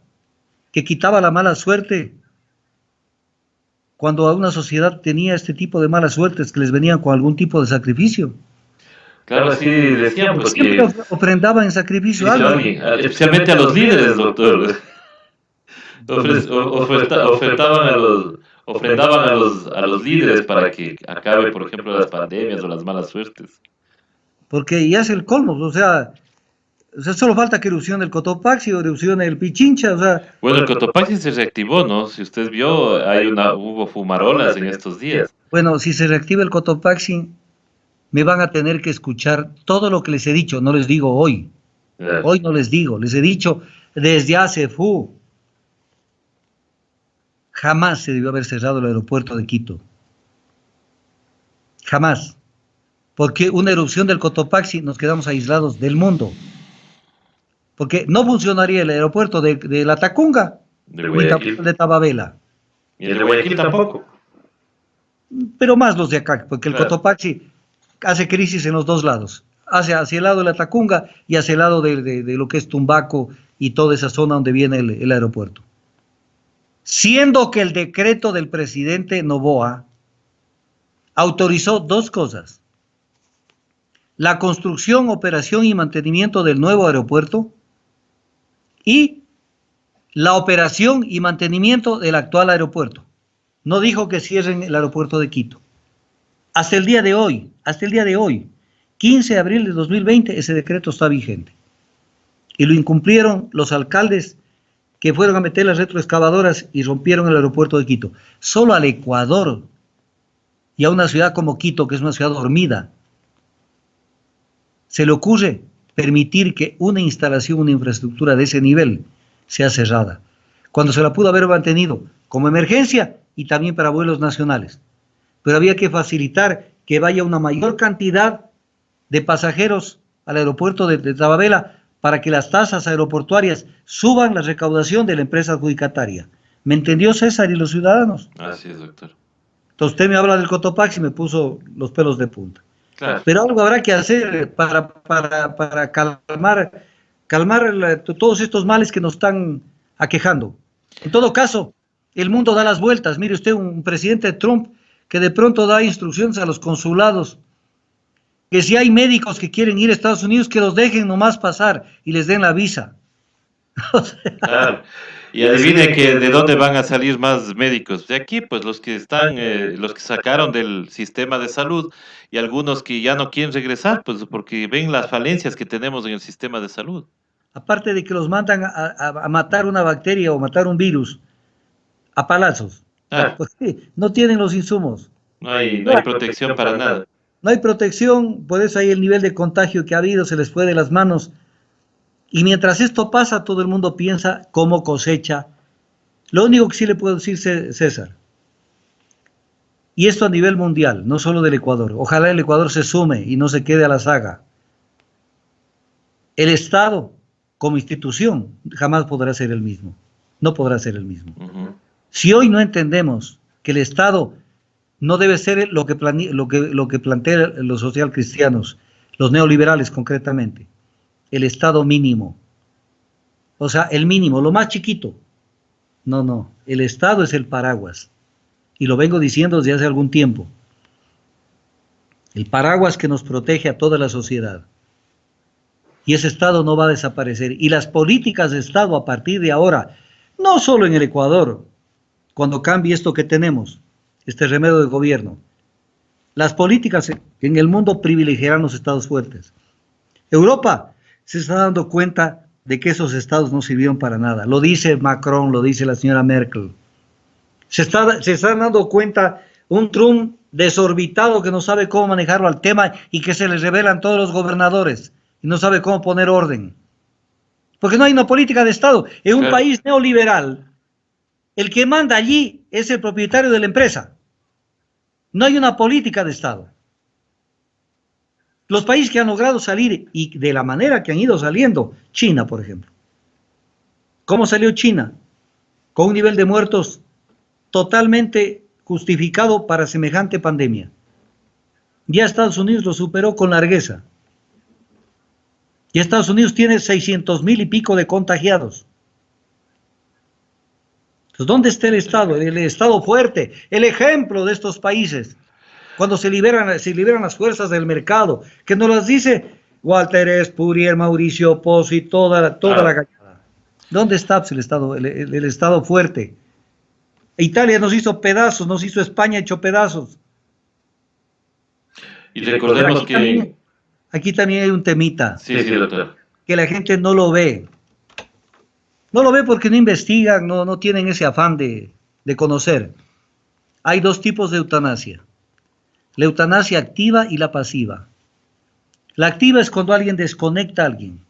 que quitaba la mala suerte cuando a una sociedad tenía este tipo de malas suertes que les venían con algún tipo de sacrificio?
Claro, sí decían pues
siempre ofrendaban en sacrificio a alguien.
Especialmente a los líderes, doctor. Ofrendaban a los líderes para que acabe, por ejemplo, las pandemias o las malas suertes.
Porque ya es el colmo, o sea, solo falta que erupcione el Cotopaxi o erupcione el Pichincha, o sea...
Bueno, el Cotopaxi se reactivó, ¿no? Si usted vio, hubo fumarolas en estos días.
Bueno, si se reactiva el Cotopaxi, me van a tener que escuchar todo lo que les he dicho, no les digo hoy. Hoy no les digo, les he dicho desde hace jamás se debió haber cerrado el aeropuerto de Quito. Jamás. Porque una erupción del Cotopaxi nos quedamos aislados del mundo. Porque no funcionaría el aeropuerto de La Tacunga, ni de Tababela.
Y el de Guayaquil tampoco.
Pero más los de acá, porque el Cotopaxi hace crisis en los dos lados. Hacia el lado de La Tacunga y hacia el lado de lo que es Tumbaco y toda esa zona donde viene el aeropuerto. Siendo que el decreto del presidente Noboa autorizó dos cosas: la construcción, operación y mantenimiento del nuevo aeropuerto y la operación y mantenimiento del actual aeropuerto. No dijo que cierren el aeropuerto de Quito. Hasta el día de hoy, 15 de abril de 2020, ese decreto está vigente. Y lo incumplieron los alcaldes que fueron a meter las retroexcavadoras y rompieron el aeropuerto de Quito. Solo al Ecuador y a una ciudad como Quito, que es una ciudad dormida, se le ocurre permitir que una instalación, una infraestructura de ese nivel sea cerrada, cuando se la pudo haber mantenido como emergencia y también para vuelos nacionales. Pero había que facilitar que vaya una mayor cantidad de pasajeros al aeropuerto de Tababela para que las tasas aeroportuarias suban la recaudación de la empresa adjudicataria. ¿Me entendió César y los ciudadanos?
Así es, doctor.
Entonces usted me habla del Cotopaxi y me puso los pelos de punta.
Claro.
Pero algo habrá que hacer para calmar todos estos males que nos están aquejando. En todo caso, el mundo da las vueltas. Mire usted, un presidente Trump que de pronto da instrucciones a los consulados, que si hay médicos que quieren ir a Estados Unidos, que los dejen nomás pasar y les den la visa. O sea,
Claro. Y adivine que de dónde van a salir más médicos. De aquí, pues los que están, los que sacaron del sistema de salud y algunos que ya no quieren regresar, pues porque ven las falencias que tenemos en el sistema de salud.
aparte de que los mandan a matar una bacteria o matar un virus a palazos,
Ah,
porque no tienen los insumos.
no hay protección para nada.
No hay protección, por eso hay el nivel de contagio que ha habido, se les fue de las manos. Y mientras esto pasa, todo el mundo piensa cómo cosecha. Lo único que sí le puedo decir, César, y esto a nivel mundial, no solo del Ecuador, ojalá el Ecuador se sume y no se quede a la saga. El Estado, como institución, jamás podrá ser el mismo. No podrá ser el mismo.
Ujú.
Si hoy no entendemos que el Estado no debe ser lo que plantean los socialcristianos, los neoliberales concretamente, el Estado mínimo, o sea, el mínimo, lo más chiquito. No, el Estado es el paraguas, y lo vengo diciendo desde hace algún tiempo. El paraguas que nos protege a toda la sociedad. Y ese Estado no va a desaparecer. Y las políticas de Estado a partir de ahora, no solo en el Ecuador, cuando cambie esto que tenemos, este remedio de gobierno, las políticas en el mundo privilegiarán los estados fuertes. Europa se está dando cuenta de que esos estados no sirvieron para nada. Lo dice Macron, lo dice la señora Merkel. Se están dando cuenta un Trump desorbitado que no sabe cómo manejarlo al tema y que se le revelan todos los gobernadores y no sabe cómo poner orden. Porque no hay una política de Estado. En un país neoliberal, el que manda allí es el propietario de la empresa. No hay una política de Estado. Los países que han logrado salir y de la manera que han ido saliendo, China, por ejemplo. ¿Cómo salió China? Con un nivel de muertos totalmente justificado para semejante pandemia. Ya Estados Unidos lo superó con largueza. Y Estados Unidos tiene 600,000 y pico de contagiados. Entonces, ¿dónde está el Estado? El Estado fuerte, el ejemplo de estos países. Cuando se liberan las fuerzas del mercado, que nos las dice Walter Spurrier, Mauricio Pozzi, toda la cañada. ¿Dónde está el Estado, el Estado fuerte? Italia nos hizo pedazos, nos hizo España hecho pedazos.
Y recordemos que...
Aquí también hay un temita.
Sí, doctor.
Que la gente no lo ve. No lo ve porque no investigan, no tienen ese afán de conocer. Hay dos tipos de eutanasia. La eutanasia activa y la pasiva. La activa es cuando alguien desconecta a alguien.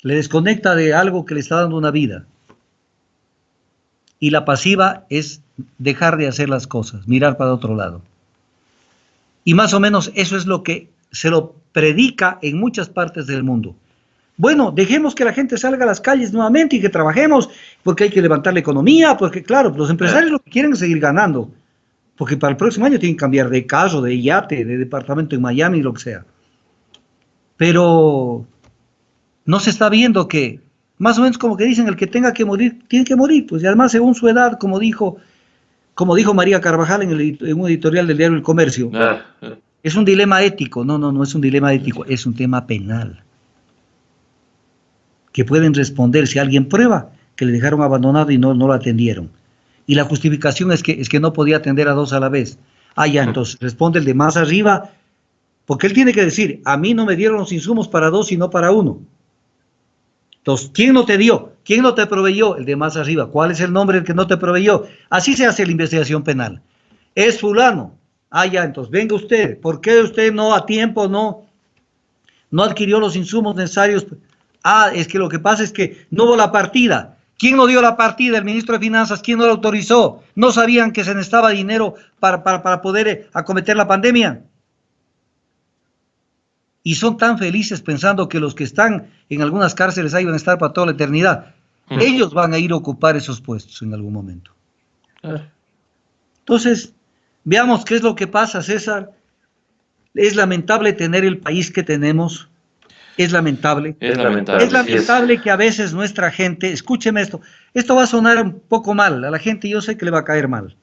Le desconecta de algo que le está dando una vida. Y la pasiva es dejar de hacer las cosas, mirar para otro lado. Y más o menos eso es lo que se lo predica en muchas partes del mundo. Bueno, dejemos que la gente salga a las calles nuevamente y que trabajemos, porque hay que levantar la economía, porque claro, los empresarios lo que quieren es seguir ganando, porque para el próximo año tienen que cambiar de carro, de yate, de departamento en Miami, lo que sea. Pero no se está viendo que, más o menos como que dicen, el que tenga que morir, tiene que morir, pues, y además según su edad, como dijo María Carvajal en un editorial del diario El Comercio, es un dilema ético. No es un dilema ético, es un tema penal. Que pueden responder si alguien prueba que le dejaron abandonado y no lo atendieron. Y la justificación es que no podía atender a dos a la vez. Ya, entonces responde el de más arriba, porque él tiene que decir, a mí no me dieron los insumos para dos, sino para uno. Entonces, ¿quién no te dio? ¿Quién no te proveyó? El de más arriba. ¿Cuál es el nombre del que no te proveyó? Así se hace la investigación penal. Es fulano. Ya, entonces, venga usted. ¿Por qué usted no a tiempo no adquirió los insumos necesarios? Es que lo que pasa es que no hubo la partida. ¿Quién no dio la partida? El ministro de Finanzas. ¿Quién no la autorizó? ¿No sabían que se necesitaba dinero para poder acometer la pandemia? Y son tan felices pensando que los que están en algunas cárceles ahí van a estar para toda la eternidad. Ellos van a ir a ocupar esos puestos en algún momento. Entonces, veamos qué es lo que pasa, César. Es lamentable tener el país que tenemos. Es lamentable.
Es lamentable.
Es lamentable que a veces nuestra gente, escúcheme esto va a sonar un poco mal, a la gente yo sé que le va a caer mal.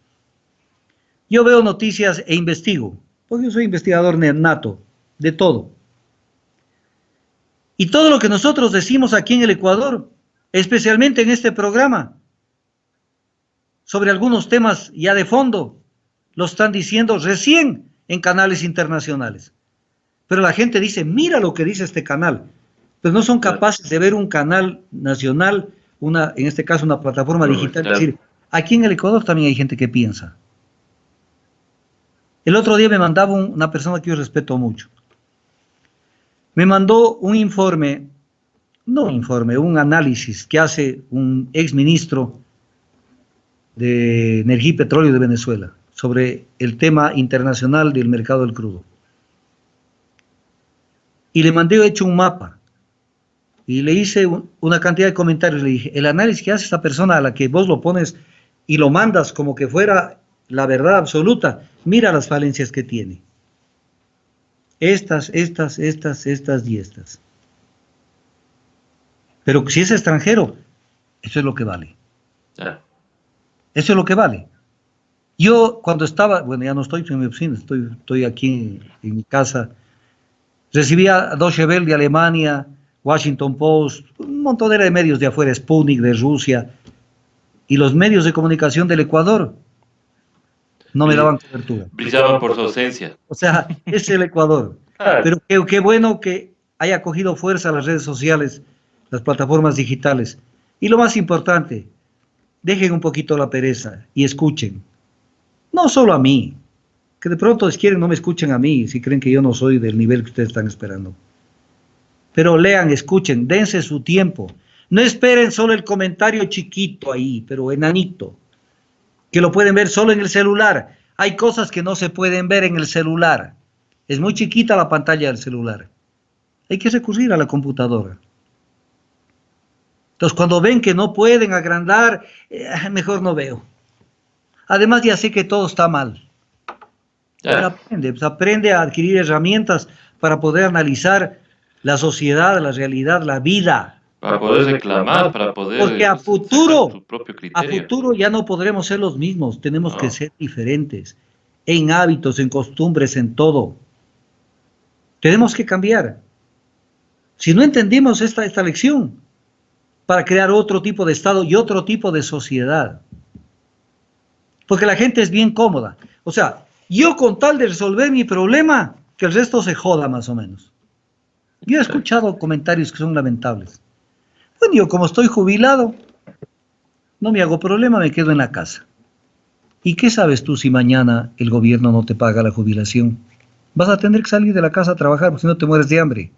Yo veo noticias e investigo, porque yo soy investigador nato, de todo. Y todo lo que nosotros decimos aquí en el Ecuador, especialmente en este programa, sobre algunos temas ya de fondo, lo están diciendo recién en canales internacionales. Pero la gente dice, mira lo que dice este canal. Pero no son capaces de ver un canal nacional, en este caso una plataforma digital. Es decir, aquí en el Ecuador también hay gente que piensa. El otro día me mandaba una persona que yo respeto mucho. Me mandó un informe, un análisis que hace un exministro de Energía y Petróleo de Venezuela sobre el tema internacional del mercado del crudo. Y le mandé hecho un mapa y le hice una cantidad de comentarios. Le dije, el análisis que hace esta persona a la que vos lo pones y lo mandas como que fuera la verdad absoluta, mira las falencias que tiene. Estas y estas. Pero si es extranjero, eso es lo que vale. Eso es lo que vale. Yo cuando estaba, bueno, ya no estoy en mi oficina, estoy aquí en mi casa, recibía Deutsche Welle de Alemania, Washington Post, un montón de medios de afuera, Sputnik de Rusia, y los medios de comunicación del Ecuador no me daban cobertura.
Brillaban por su ausencia.
O sea, es el Ecuador. Pero qué bueno que haya cogido fuerza las redes sociales, las plataformas digitales. Y lo más importante, dejen un poquito la pereza y escuchen. No solo a mí, que de pronto si quieren no me escuchen a mí, si creen que yo no soy del nivel que ustedes están esperando. Pero lean, escuchen, dense su tiempo. No esperen solo el comentario chiquito ahí, pero enanito, que lo pueden ver solo en el celular. Hay cosas que no se pueden ver en el celular. Es muy chiquita la pantalla del celular. Hay que recurrir a la computadora. Entonces, cuando ven que no pueden agrandar, mejor no veo. Además, ya sé que todo está mal. Pero aprende a adquirir herramientas para poder analizar la sociedad, la realidad, la vida.
Para poder reclamar, para poder...
Porque a futuro,
tu propio criterio.
A futuro ya no podremos ser los mismos. Tenemos que ser diferentes. En hábitos, en costumbres, en todo. Tenemos que cambiar. Si no entendimos esta lección, para crear otro tipo de Estado y otro tipo de sociedad. Porque la gente es bien cómoda. O sea, yo con tal de resolver mi problema, que el resto se joda más o menos. Yo he escuchado comentarios que son lamentables. Bueno, yo como estoy jubilado, no me hago problema, me quedo en la casa. ¿Y qué sabes tú si mañana el gobierno no te paga la jubilación? Vas a tener que salir de la casa a trabajar, porque si no te mueres de hambre.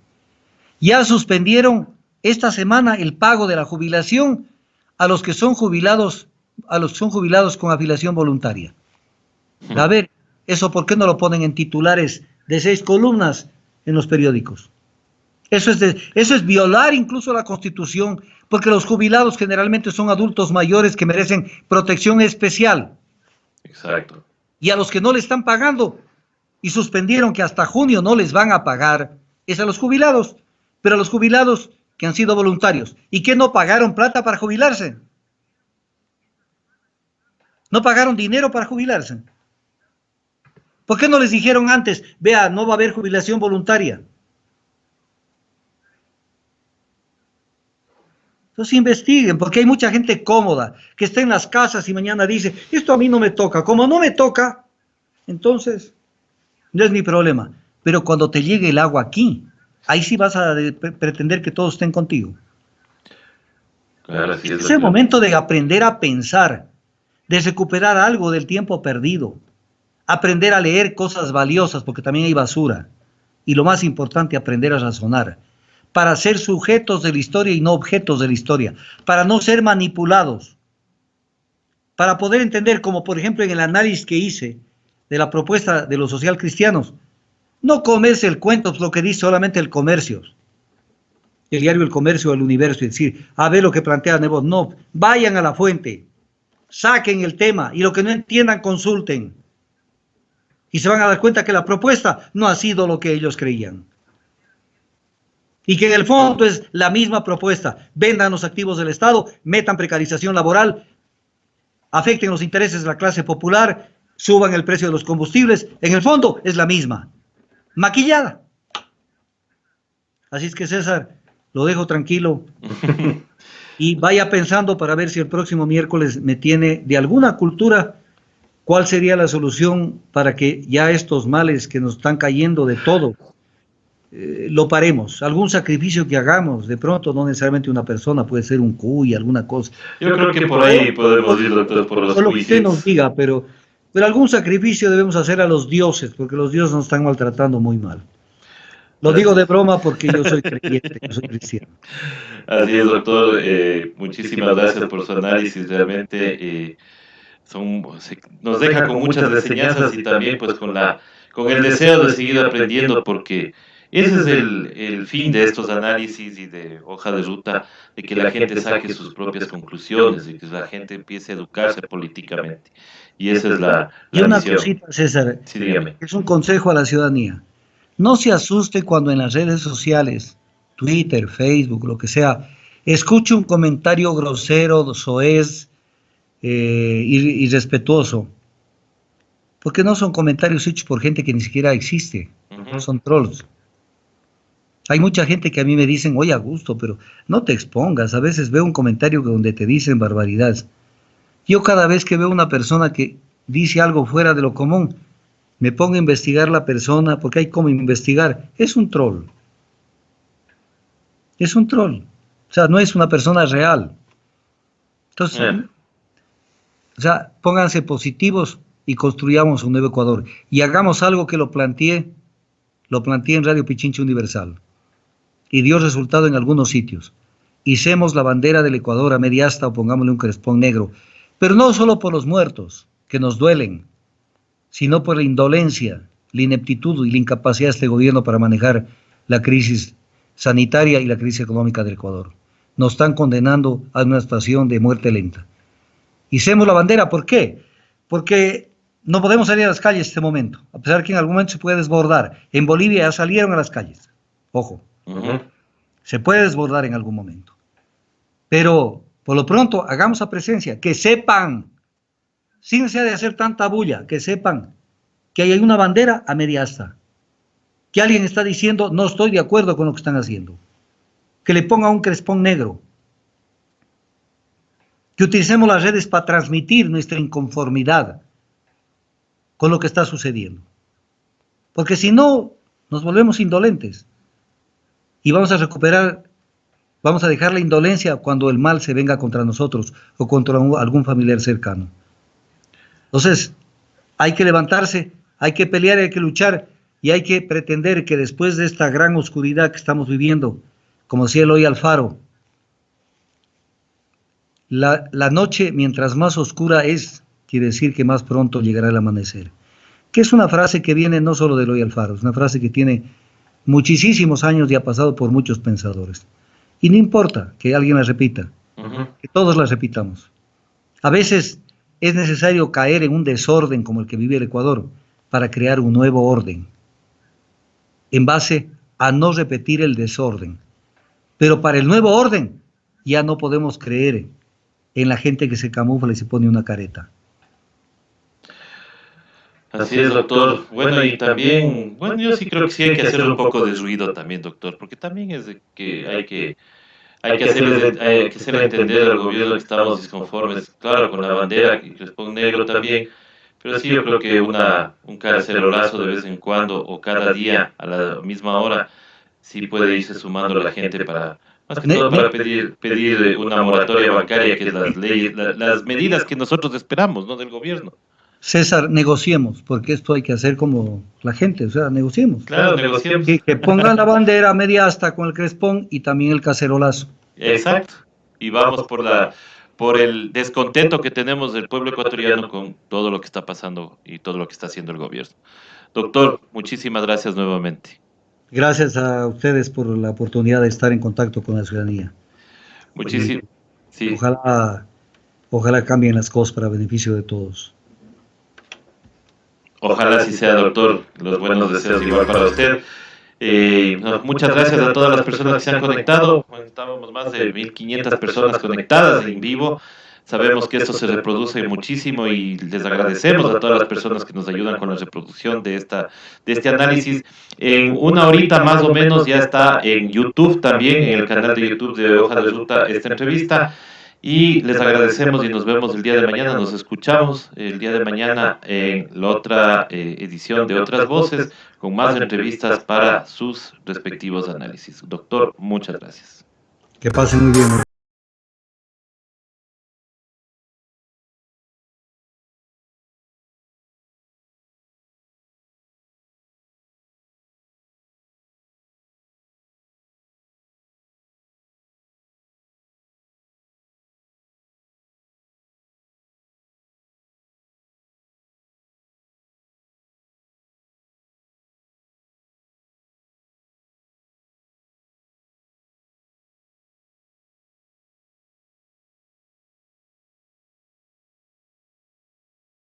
Ya suspendieron esta semana el pago de la jubilación a los que son jubilados, con afiliación voluntaria. A ver, ¿eso por qué no lo ponen en titulares de 6 columnas en los periódicos? Eso es violar incluso la Constitución, porque los jubilados generalmente son adultos mayores que merecen protección especial.
Exacto.
Y a los que no le están pagando, y suspendieron que hasta junio no les van a pagar, es a los jubilados, pero a los jubilados que han sido voluntarios y que no pagaron plata para jubilarse. No pagaron dinero para jubilarse. ¿Por qué no les dijeron antes, vea, no va a haber jubilación voluntaria? Entonces investiguen, porque hay mucha gente cómoda, que está en las casas y mañana dice, esto a mí no me toca. Como no me toca, entonces no es mi problema. Pero cuando te llegue el agua aquí, ahí sí vas a pretender que todos estén contigo.
Claro, sí,
es el momento de aprender a pensar, de recuperar algo del tiempo perdido, aprender a leer cosas valiosas, porque también hay basura. Y lo más importante, aprender a razonar, para ser sujetos de la historia y no objetos de la historia, para no ser manipulados, para poder entender, como por ejemplo en el análisis que hice de la propuesta de los socialcristianos, no comerse el cuento, lo que dice solamente el comercio. el diario El Comercio o El Universo y decir, a ver lo que plantea Nebot. No, vayan a la fuente, saquen el tema y lo que no entiendan consulten. Y se van a dar cuenta que la propuesta no ha sido lo que ellos creían. Y que en el fondo es la misma propuesta. Vendan los activos del Estado, metan precarización laboral, afecten los intereses de la clase popular, suban el precio de los combustibles. En el fondo es la misma, maquillada. Así es que César, lo dejo tranquilo y vaya pensando para ver si el próximo miércoles me tiene de alguna cultura cuál sería la solución para que ya estos males que nos están cayendo de todo, lo paremos. Algún sacrificio que hagamos, de pronto no necesariamente una persona, puede ser un cuy, alguna cosa.
Yo creo que por ahí podemos ir, doctor, por los
O lo que usted nos
juicios.
diga, pero algún sacrificio debemos hacer a los dioses, porque los dioses nos están maltratando muy mal. Lo digo de broma porque yo soy creyente, yo soy cristiano.
Así es, doctor. Muchísimas gracias por su análisis. Realmente nos deja con muchas enseñanzas y también pues con el deseo de seguir aprendiendo porque ese es el fin de estos análisis y de hoja de ruta, de que la gente saque sus propias conclusiones y que la gente empiece a educarse políticamente. Y esa es
Y
la
una
misión.
cosita, César,
Sí, dígame.
es un consejo a la ciudadanía. No se asuste cuando en las redes sociales, Twitter, Facebook, lo que sea, escuche un comentario grosero, soez, irrespetuoso, porque no son comentarios hechos por gente que ni siquiera existe,
Ujú.
son trolls. Hay mucha gente que a mí me dicen, oye, Augusto, pero no te expongas. A veces veo un comentario donde te dicen barbaridades. Yo cada vez que veo una persona que dice algo fuera de lo común, me pongo a investigar la persona, porque hay como investigar. Es un troll. Es un troll. O sea, no es una persona real. Entonces,
Eh,
o sea, pónganse positivos y construyamos un nuevo Ecuador. Y hagamos algo que lo planteé en Radio Pichincha Universal. Y dio resultado en algunos sitios. Hicemos la bandera del Ecuador a media asta o pongámosle un crespón negro. Pero no solo por los muertos, que nos duelen, sino por la indolencia, la ineptitud y la incapacidad de este gobierno para manejar la crisis sanitaria y la crisis económica del Ecuador. Nos están condenando a una situación de muerte lenta. Hicemos la bandera, ¿por qué? Porque no podemos salir a las calles en este momento, a pesar de que en algún momento se puede desbordar. En Bolivia ya salieron a las calles. Ojo,
ujú.
se puede desbordar en algún momento. Pero por lo pronto hagamos a presencia, que sepan, sin necesidad de hacer tanta bulla, que sepan que hay una bandera a media asta, que alguien está diciendo no estoy de acuerdo con lo que están haciendo, que le ponga un crespón negro, que utilicemos las redes para transmitir nuestra inconformidad con lo que está sucediendo. Porque si no, nos volvemos indolentes y vamos a dejar la indolencia cuando el mal se venga contra nosotros o contra algún familiar cercano. Entonces, hay que levantarse, hay que pelear, hay que luchar y hay que pretender que después de esta gran oscuridad que estamos viviendo, como decía Eloy Alfaro, la noche mientras más oscura es, quiere decir que más pronto llegará el amanecer. Que es una frase que viene no solo de Eloy Alfaro, es una frase que tiene muchísimos años y ha pasado por muchos pensadores. Y no importa que alguien la repita,
Ujú.
que todos la repitamos. A veces es necesario caer en un desorden como el que vive el Ecuador para crear un nuevo orden, en base a no repetir el desorden. Pero para el nuevo orden ya no podemos creer en la gente que se camufla y se pone una careta.
Así es, doctor. Bueno, y también, bueno, yo sí creo que sí hay que hacerle un poco de ruido también, doctor, porque también es de que hay que hacerle entender al gobierno que estamos disconformes, claro, con la bandera y crespón negro también, pero sí yo creo que un cacerolazo de vez en cuando o cada día a la misma hora sí puede irse sumando la gente para, más que todo para pedir una moratoria bancaria, que es las leyes, las medidas que nosotros esperamos, ¿no? Del gobierno.
César, negociemos, porque esto hay que hacer como la gente, o sea, negociemos.
Claro, negociemos.
Que pongan la bandera a media asta con el crespón y también el cacerolazo.
Exacto. Y vamos por el descontento que tenemos del pueblo ecuatoriano con todo lo que está pasando y todo lo que está haciendo el gobierno. Doctor, muchísimas gracias nuevamente.
Gracias a ustedes por la oportunidad de estar en contacto con la ciudadanía.
Muchísimo. Sí,
Ojalá cambien las cosas para beneficio de todos.
ojalá así sea, doctor. Los buenos deseos igual para usted. No, muchas gracias a todas las personas que se han conectado. Bueno, estábamos más de 1500 personas conectadas en vivo. Sabemos que esto se reproduce muchísimo y les agradecemos a todas las personas que nos ayudan con la reproducción de este análisis. En una horita más o menos ya está en YouTube también, en el canal de YouTube de Hoja de Ruta, esta entrevista. Y les agradecemos y nos vemos el día de mañana. Nos escuchamos el día de mañana en la otra edición de Otras Voces con más entrevistas para sus respectivos análisis. Doctor, muchas gracias.
Que pasen muy bien.